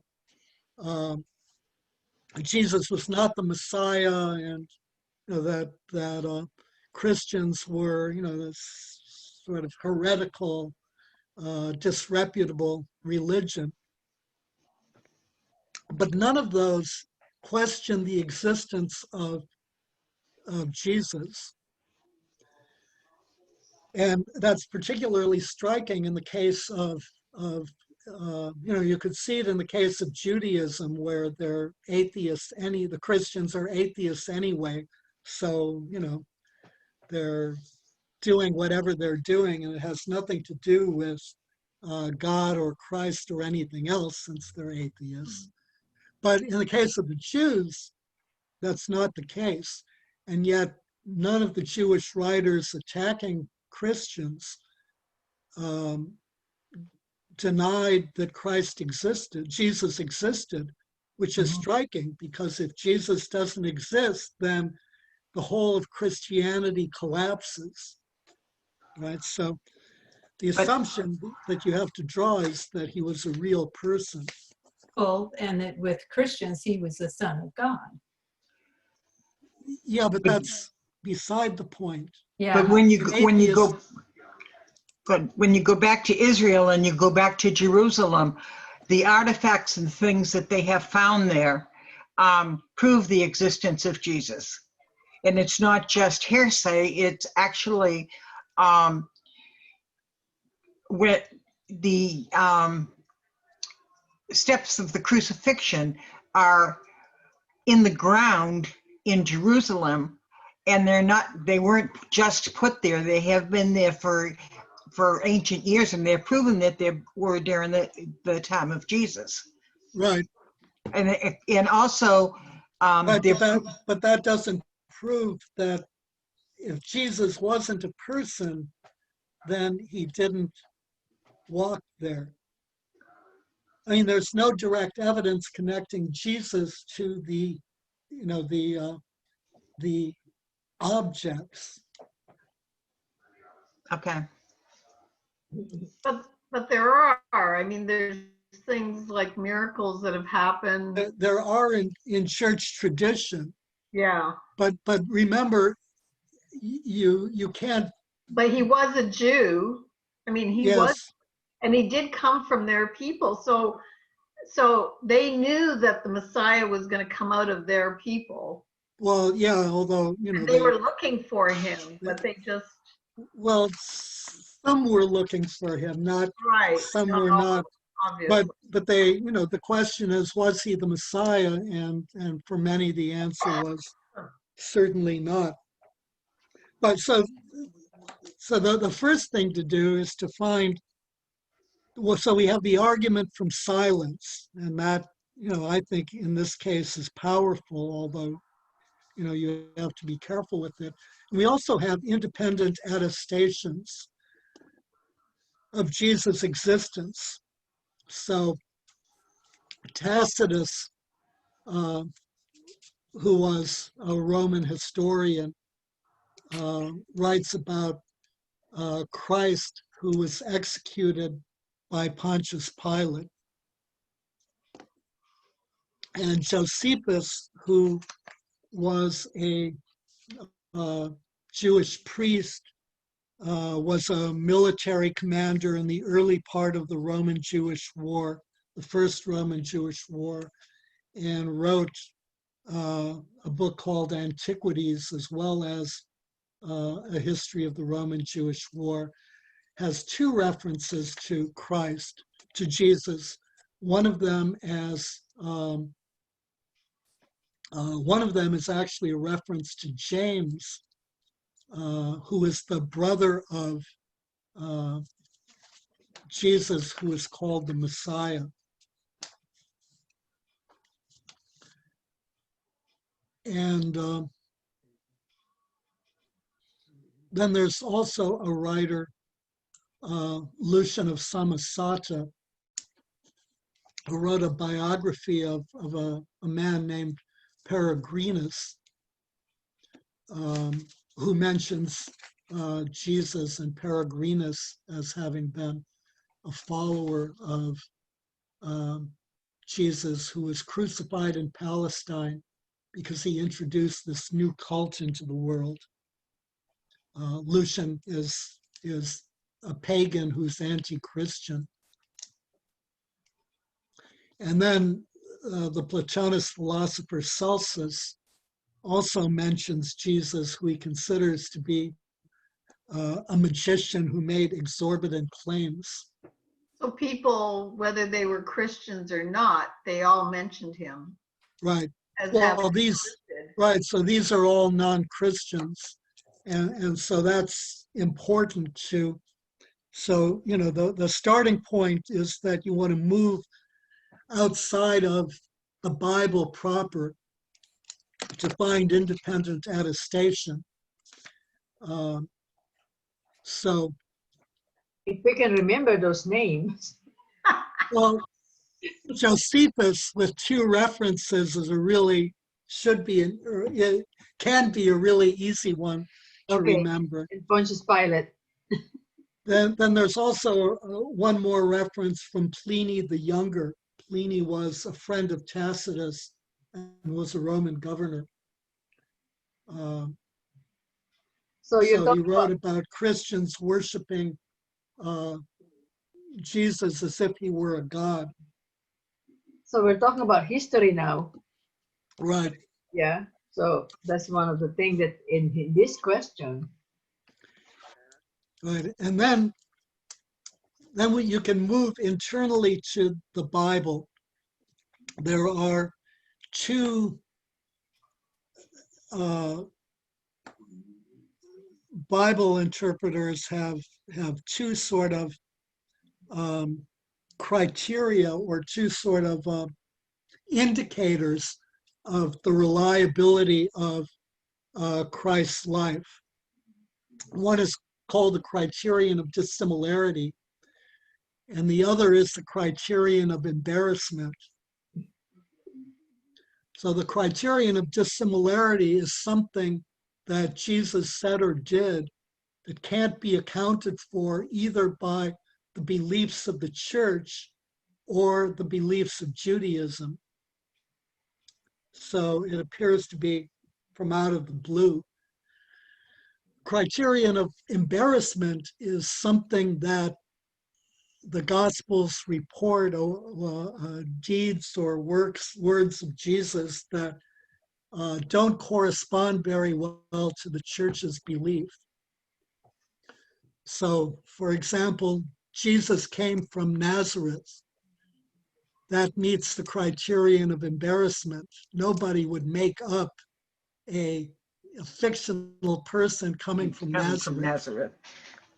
Jesus was not the Messiah, and that Christians were, this sort of heretical, disreputable religion. But none of those questioned the existence of Jesus. And that's particularly striking in the case of you could see it in the case of Judaism, where they're atheists. The Christians are atheists anyway, so they're doing whatever they're doing, and it has nothing to do with God or Christ or anything else, since they're atheists. But in the case of the Jews, that's not the case, and yet none of the Jewish writers attacking Christians denied that Jesus existed, which is striking, because if Jesus doesn't exist, then the whole of Christianity collapses, right? So the assumption that you have to draw is that he was a real person. Well, and that with Christians, he was the Son of God. Yeah, but that's beside the point. Yeah. But when you go back to Israel and you go back to Jerusalem, the artifacts and things that they have found there prove the existence of Jesus. And it's not just hearsay, it's actually where the steps of the crucifixion are in the ground in Jerusalem, and they weren't just put there, they have been there for ancient years, and they're proven that they were during the time of Jesus. Right. And also but that doesn't prove that if Jesus wasn't a person, then he didn't walk there. I mean, there's no direct evidence connecting Jesus to the objects. Okay. But there are, I mean, there's things like miracles that have happened. There are in church tradition, Yeah. but remember, you can't. But he was a Jew. I mean, he was, Yes, and he did come from their people. So they knew that the Messiah was going to come out of their people. well, yeah. Although And they were looking for him, but they just, well, some were looking for him, not right. some Not were all, not. obviously. But they, the question is, was he the Messiah? And for many, the answer was certainly not. But so the first thing to do is to find, well, so we have the argument from silence, and that, I think in this case is powerful, although, you have to be careful with it. And we also have independent attestations of Jesus' existence. So Tacitus, uh, who was a Roman historian, writes about Christ who was executed by Pontius Pilate. And Josephus, who was a Jewish priest, was a military commander in the early part of the Roman-Jewish War, the First Roman-Jewish War, and wrote a book called Antiquities, as well as a history of the Roman-Jewish War, has two references to Christ, to Jesus. One of them is actually a reference to James, who is the brother of Jesus, who is called the Messiah. And then there's also a writer, Lucian of Samosata, who wrote a biography of a man named Peregrinus, who mentions Jesus and Peregrinus as having been a follower of Jesus, who was crucified in Palestine because he introduced this new cult into the world. Lucian is a pagan who's anti-Christian. And then the Platonist philosopher Celsus also mentions Jesus, who he considers to be a magician who made exorbitant claims. So people, whether they were Christians or not, they all mentioned him. Right. As Well, having these, existed. right, so these are all non-Christians. And so that's important to, so, the starting point is that you want to move outside of the Bible proper to find independent attestation. So, If we can remember those names. well, Josephus with two references is it can be a really easy one to Okay. remember. And Pontius Pilate. Then there's also one more reference from Pliny the Younger. Pliny was a friend of Tacitus and was a Roman governor. So you're So he talking wrote about, about Christians worshiping Jesus as if he were a god. so we're talking about history now. Right. Yeah. So that's one of the things that in this question. Right. And then you can move internally to the Bible. There are two Bible interpreters have two sort of criteria, or two sort of indicators of the reliability of Christ's life. One is called the criterion of dissimilarity, and the other is the criterion of embarrassment. So the criterion of dissimilarity is something that Jesus said or did that can't be accounted for either by the beliefs of the church or the beliefs of Judaism. So it appears to be from out of the blue. Criterion of embarrassment is something that the Gospels report deeds or words of Jesus that don't correspond very well to the church's belief. So, for example, Jesus came from Nazareth. That meets the criterion of embarrassment. Nobody would make up a fictional person coming from Nazareth.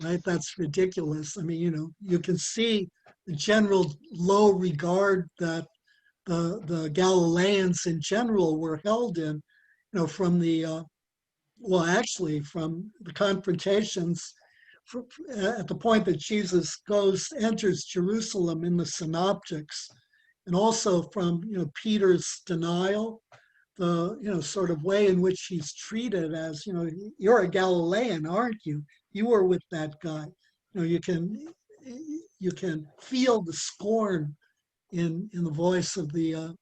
Right? That's ridiculous. I mean, you can see the general low regard that the Galileans in general were held in, from the, from the confrontations at the point that Jesus enters Jerusalem in the Synoptics, and also from, Peter's denial, the, sort of way in which he's treated as, you're a Galilean, aren't you? You were with that guy. You can feel the scorn in the voice of the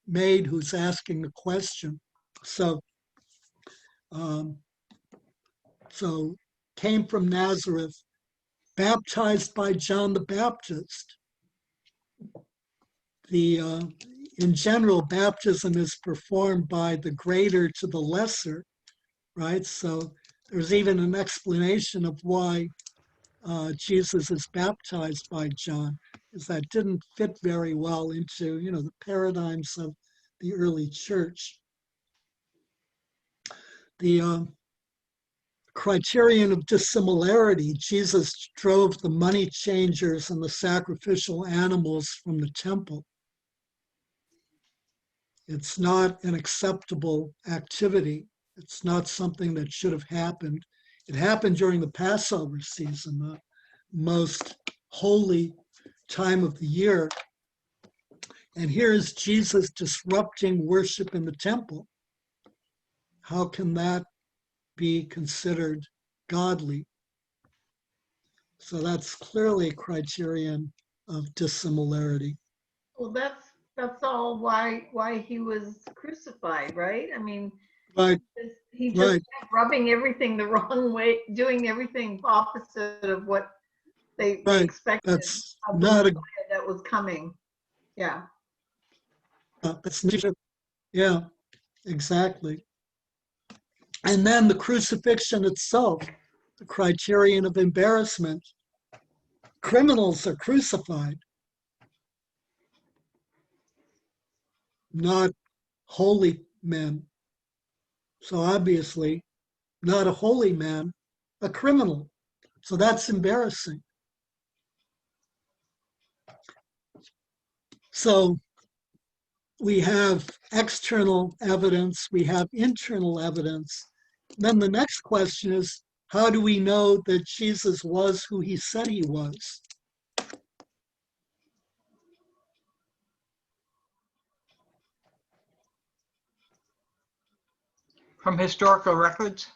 maid who's asking the question. So came from Nazareth, baptized by John the Baptist. In general, baptism is performed by the greater to the lesser, right? So there's even an explanation of why Jesus is baptized by John, is that didn't fit very well into, the paradigms of the early church. The criterion of dissimilarity, Jesus drove the money changers and the sacrificial animals from the temple. It's not an acceptable activity. It's not something that should have happened. It happened during the Passover season, the most holy time of the year. And here is Jesus disrupting worship in the temple. How can that be considered godly? So that's clearly a criterion of dissimilarity. Well, that's all why he was crucified, right? I mean, Right. he just kept rubbing everything the wrong way, doing everything opposite of what they expected. That's not a that was coming. Yeah. Yeah, exactly. And then the crucifixion itself, the criterion of embarrassment. Criminals are crucified, not holy men. So obviously, not a holy man, a criminal. So that's embarrassing. So we have external evidence, we have internal evidence. Then the next question is, how do we know that Jesus was who he said he was? From historical records?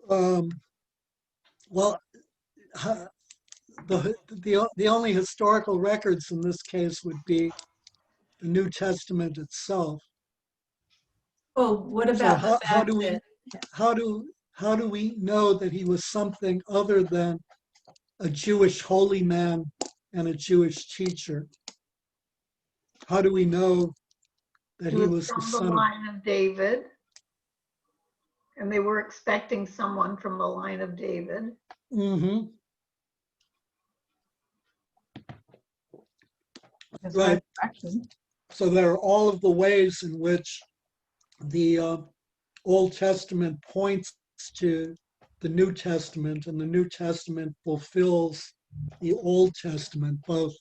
Well, the only historical records in this case would be the New Testament itself. Oh, what about So the fact how do we know that he was something other than a Jewish holy man and a Jewish teacher? How do we know that he was the from son the of? line of David, and they were expecting someone from the line of David. Mm-hmm. Right. So there are all of the ways in which the Old Testament points to the New Testament, and the New Testament fulfills the Old Testament, both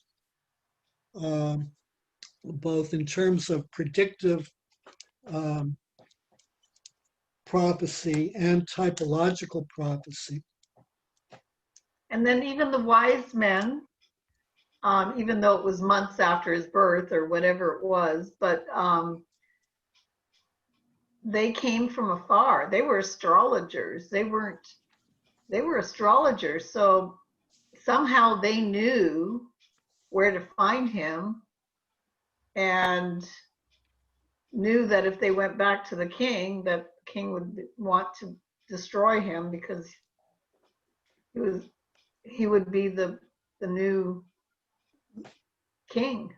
in terms of predictive prophecy and typological prophecy. And then even the wise men, even though it was months after his birth or whatever it was, but they came from afar. They were astrologers. They were astrologers. So somehow they knew where to find him and knew that if they went back to the king, that the king would want to destroy him because he would be the new king.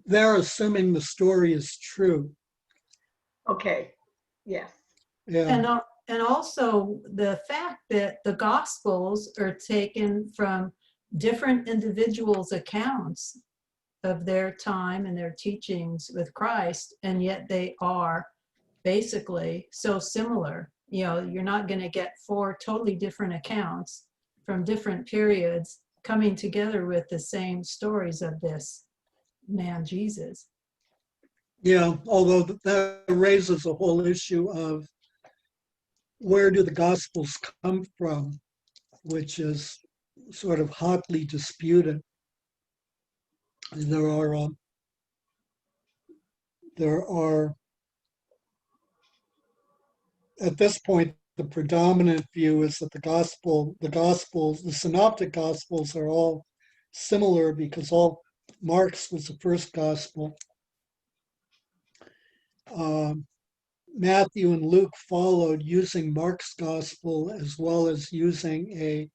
They're assuming the story is true. Okay, yes. Yeah. And also the fact that the Gospels are taken from different individuals' accounts of their time and their teachings with Christ, and yet they are basically so similar. You know, you're not going to get 4 totally different accounts from different periods coming together with the same stories of this man, Jesus. Yeah, although that raises a whole issue of where do the Gospels come from, which is sort of hotly disputed. There are at this point, the predominant view is that the synoptic Gospels are all similar because Mark's was the first Gospel. Matthew and Luke followed using Mark's Gospel as well as using a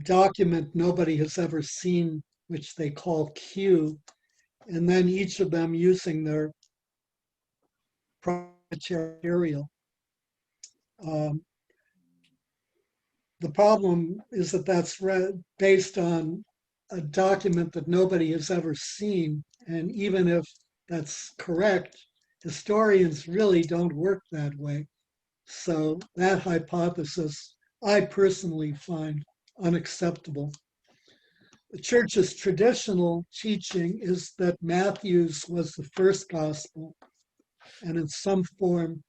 document nobody has ever seen, which they call Q, and then each of them using their proprietary material. The problem is that that's based on a document that nobody has ever seen, and even if that's correct, historians really don't work that way. So that hypothesis, I personally find unacceptable. The church's traditional teaching is that Matthew's was the first gospel, and in some form,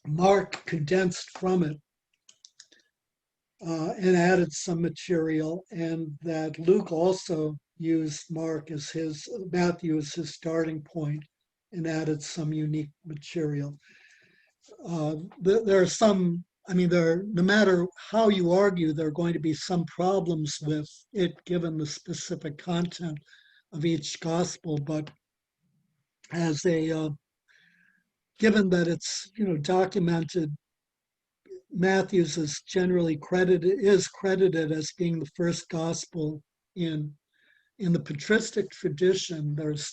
Mark condensed from it and added some material, and that Luke also used Matthew as his starting point and added some unique material. There are some, no matter how you argue, there are going to be some problems with it given the specific content of each gospel, but given that it's, documented, Matthew's is generally credited as being the first gospel in the patristic tradition. There's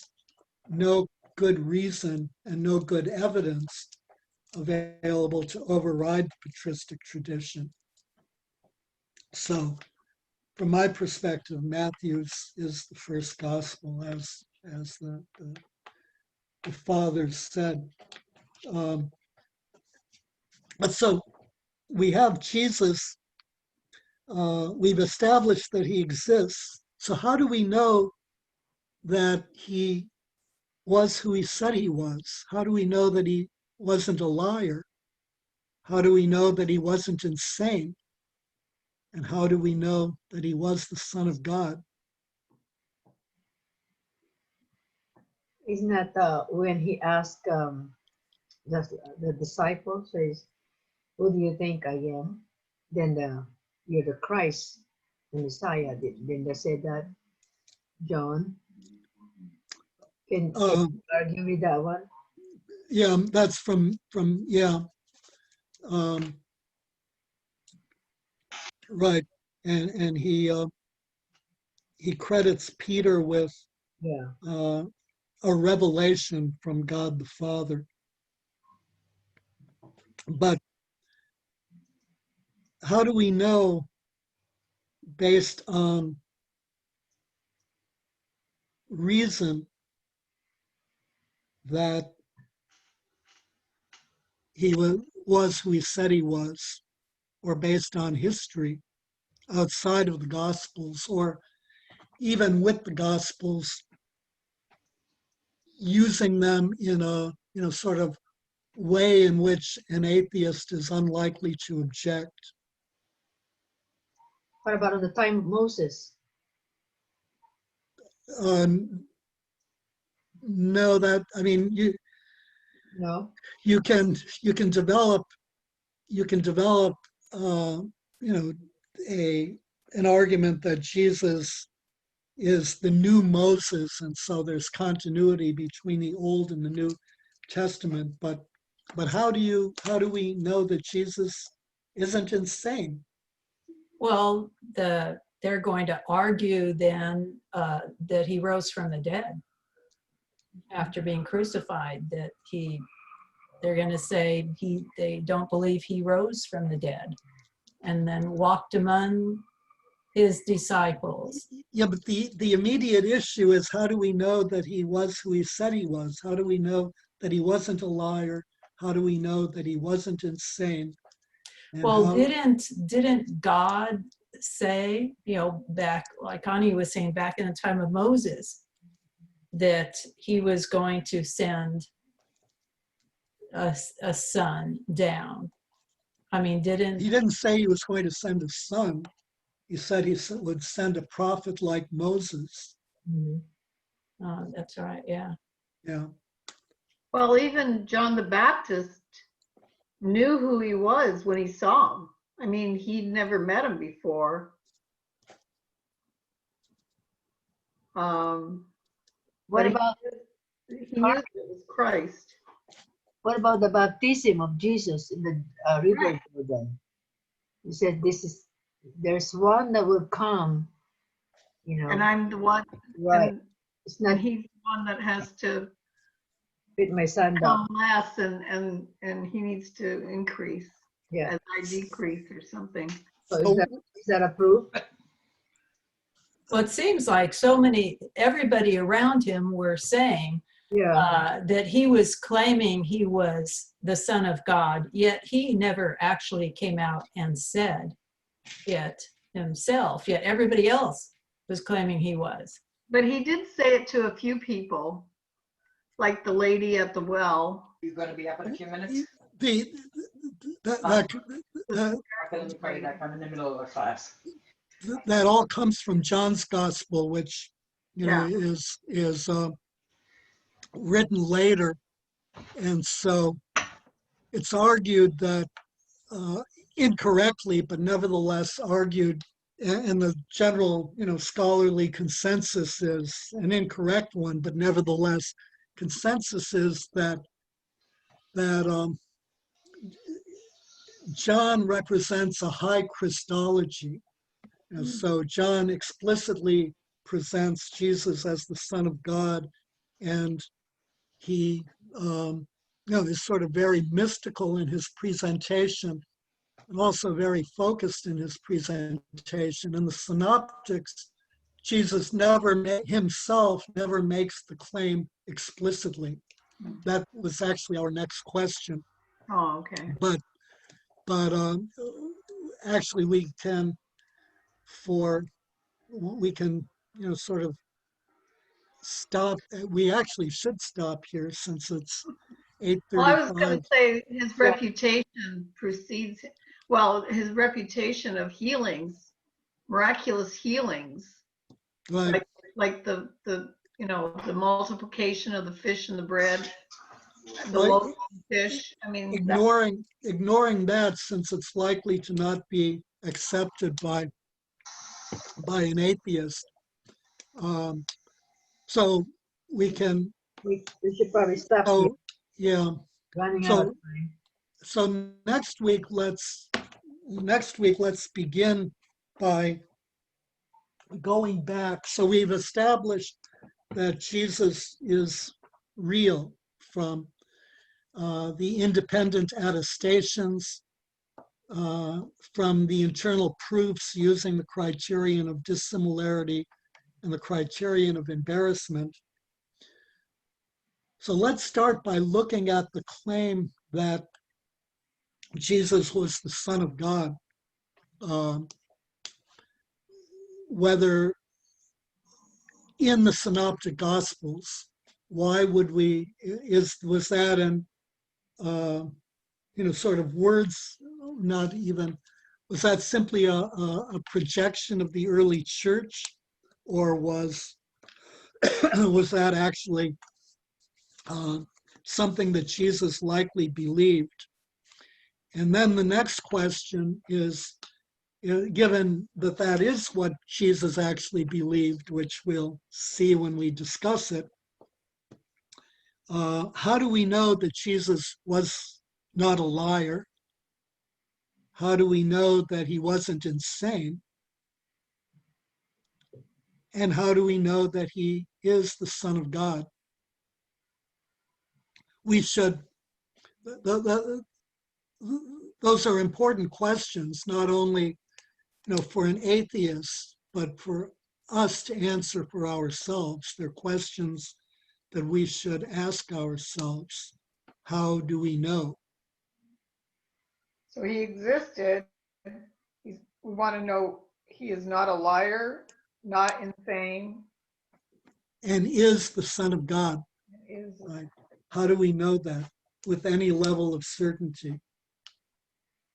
no good reason and no good evidence available to override the patristic tradition. So from my perspective, Matthew's is the first gospel, as the fathers said. But so we have Jesus. We've established that he exists. So how do we know that he was who he said he was? How do we know that he wasn't a liar? How do we know that he wasn't insane? And how do we know that he was the Son of God? Isn't that when he asked the disciples, says, "Who do you think I am?" Then you're the Christ, the Messiah. Then they said that. John, can you argue with that one? Yeah, that's from right. And he credits Peter with a revelation from God the Father. But how do we know, based on reason, that he was who he said he was, or based on history outside of the Gospels, or even with the Gospels, using them in a sort of way in which an atheist is unlikely to object? What about at the time of Moses? No, No. you can develop an argument that Jesus is the new Moses, and so there's continuity between the Old and the New Testament. But how do we know that Jesus isn't insane? Well, they're going to argue then that he rose from the dead after being crucified, they're going to say they don't believe he rose from the dead and then walked among his disciples. Yeah, but the immediate issue is, how do we know that he was who he said he was? How do we know that he wasn't a liar? How do we know that he wasn't insane? And Well, didn't God say, back, like Ani was saying, back in the time of Moses, that he was going to send a son down? I mean, he didn't say he was going to send a son. He said he would send a prophet like Moses. That's right, yeah. Yeah. Well, even John the Baptist knew who he was when he saw him. I mean, he'd never met him before. What about he knew that it was Christ. what about the baptism of Jesus in the river Jordan? He said, there's one that will come, And I'm the one, right. and, and he's the one that has to Fit my son down. come last, and he needs to increase Yeah. as I decrease or something. So is that a proof? Well, it seems like everybody around him were saying Yeah. that he was claiming he was the Son of God, yet he never actually came out and said it himself, yet everybody else was claiming he was. But he did say it to a few people, like the lady at the well. You going to be up in a few minutes? That Okay, let me call you back. I'm in the middle of a class. that all comes from John's Gospel, which Yeah. is written later, and so it's argued that incorrectly, but nevertheless argued, and the general scholarly consensus is an incorrect one, but nevertheless consensus is that John represents a high Christology. And so John explicitly presents Jesus as the Son of God, and he is sort of very mystical in his presentation and also very focused in his presentation. In the Synoptics, Jesus himself never makes the claim explicitly. That was actually our next question. Oh, okay. But actually we can sort of stop. We actually should stop here since it's 8:35. Well, I was going to say his reputation precedes, his reputation of healings, miraculous healings, Right. like the multiplication of the fish and the bread, the Right. loaves of fish. I mean, Ignoring that, since it's likely to not be accepted by an atheist. So we can. We should probably stop here. Yeah. Running out of time. So next week let's begin by going back. So we've established that Jesus is real from the independent attestations, from the internal proofs using the criterion of dissimilarity and the criterion of embarrassment. So let's start by looking at the claim that Jesus was the Son of God. Whether in the Synoptic Gospels, why would was that in sort of words, not even, was that simply a projection of the early church, or was that actually something that Jesus likely believed. And then the next question is, given that that is what Jesus actually believed, which we'll see when we discuss it, how do we know that Jesus was not a liar? How do we know that he wasn't insane? And how do we know that he is the Son of God? We should, those are important questions, not only for an atheist, but for us to answer for ourselves. They're questions that we should ask ourselves. How do we know? So he existed. We want to know he is not a liar, not insane. And is the Son of God. Is Right? How do we know that with any level of certainty?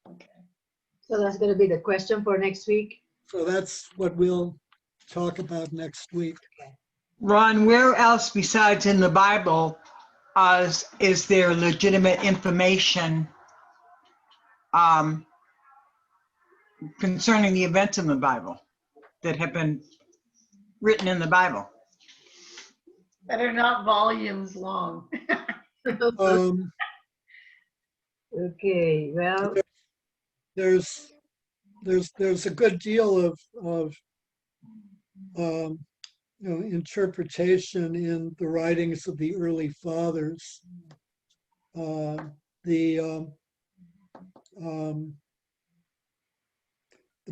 okay. So that's going to be the question for next week. So that's what we'll talk about next week. Ron, where else besides in the Bible is there legitimate information concerning the events in the Bible that have been written in the Bible? That are not volumes long. Um, Okay, well, there's a good deal of interpretation in the writings of the early fathers. The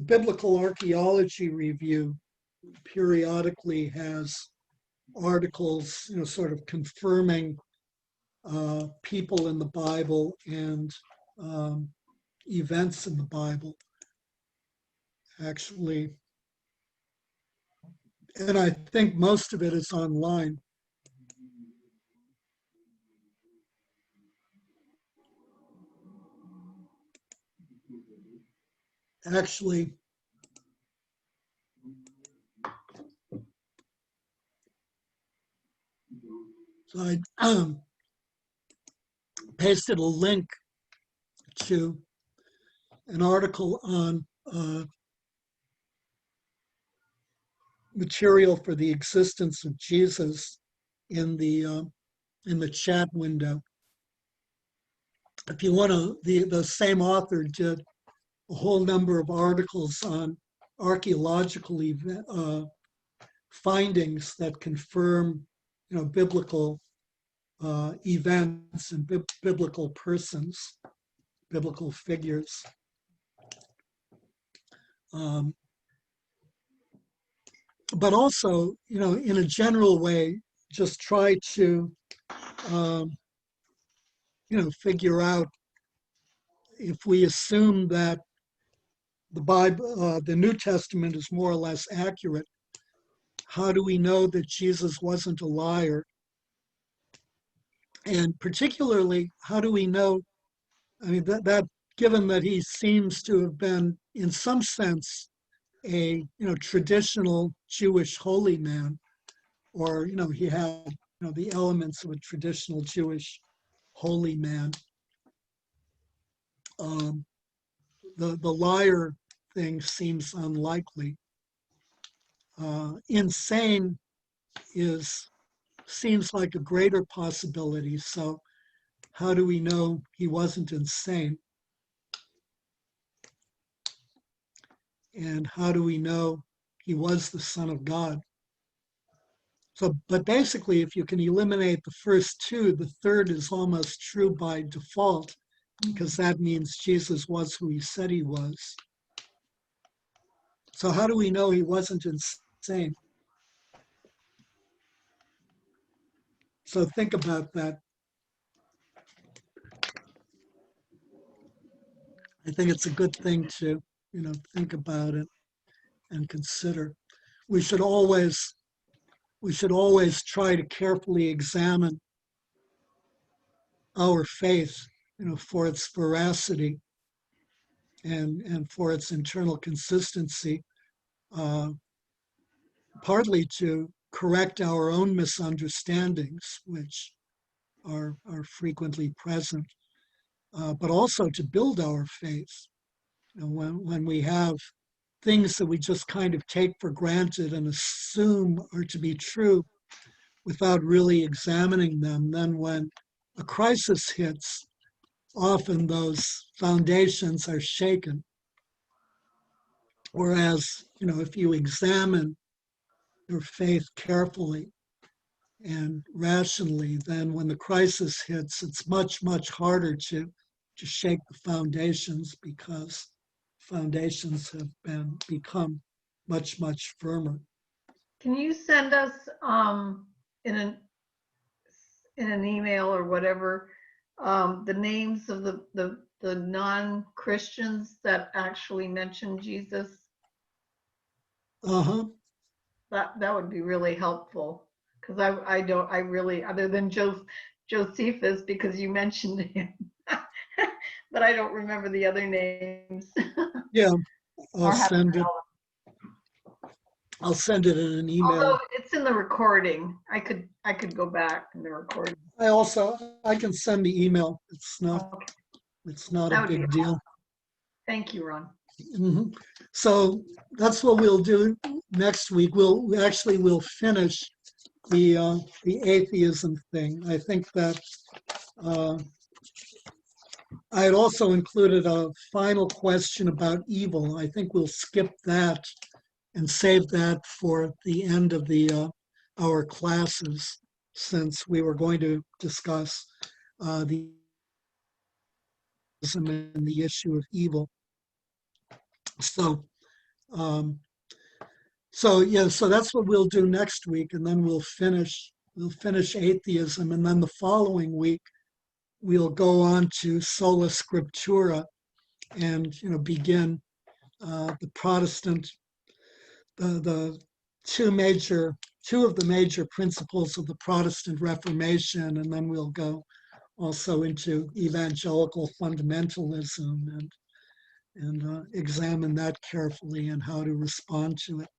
Biblical Archaeology Review periodically has articles, sort of confirming people in the Bible and events in the Bible, actually. And I think most of it is online. Actually, so I pasted a link to an article on material for the existence of Jesus in the chat window. If you want to, the same author did a whole number of articles on archaeological findings that confirm, biblical events and biblical persons, biblical figures. But also, in a general way, just try to, figure out, if we assume that the Bible, the New Testament is more or less accurate, how do we know that Jesus wasn't a liar? And particularly, how do we know, that given that he seems to have been, in some sense, a traditional Jewish holy man, or he had the elements of a traditional Jewish holy man. The liar thing seems unlikely. Insane seems like a greater possibility. So how do we know he wasn't insane? And how do we know he was the Son of God? So, but basically, if you can eliminate the first two, the third is almost true by default, because that means Jesus was who he said he was. So how do we know he wasn't insane? So think about that. I think it's a good thing to, think about it and consider. We should always try to carefully examine our faith, for its veracity and for its internal consistency, partly to correct our own misunderstandings, which are frequently present, but also to build our faith. You know, when we have things that we just kind of take for granted and assume are to be true without really examining them, then when a crisis hits, often those foundations are shaken. Whereas, you know, if you examine your faith carefully and rationally, then when the crisis hits, it's much, much harder to shake the foundations, because foundations have become much, much firmer. Can you send us in an email or whatever the names of the non-Christians that actually mention Jesus? Uh-huh. That would be really helpful, because I really, other than Josephus, because you mentioned him, but I don't remember the other names. Yeah, Or I'll have to send it. tell I'll send it in an them. email. Although it's in the recording, I could go back in the recording. I can send the email. It's not That a would be big deal. Thank you, Ron. Mhm. So that's what we'll do next week. We'll finish the atheism thing. I think that I had also included a final question about evil. I think we'll skip that and save that for the end of our classes, since we were going to discuss the and the issue of evil. So, so that's what we'll do next week, and then we'll finish atheism, and then the following week we'll go on to sola scriptura, and begin the Protestant, the two of the major principles of the Protestant Reformation, and then we'll go also into evangelical fundamentalism and examine that carefully and how to respond to it.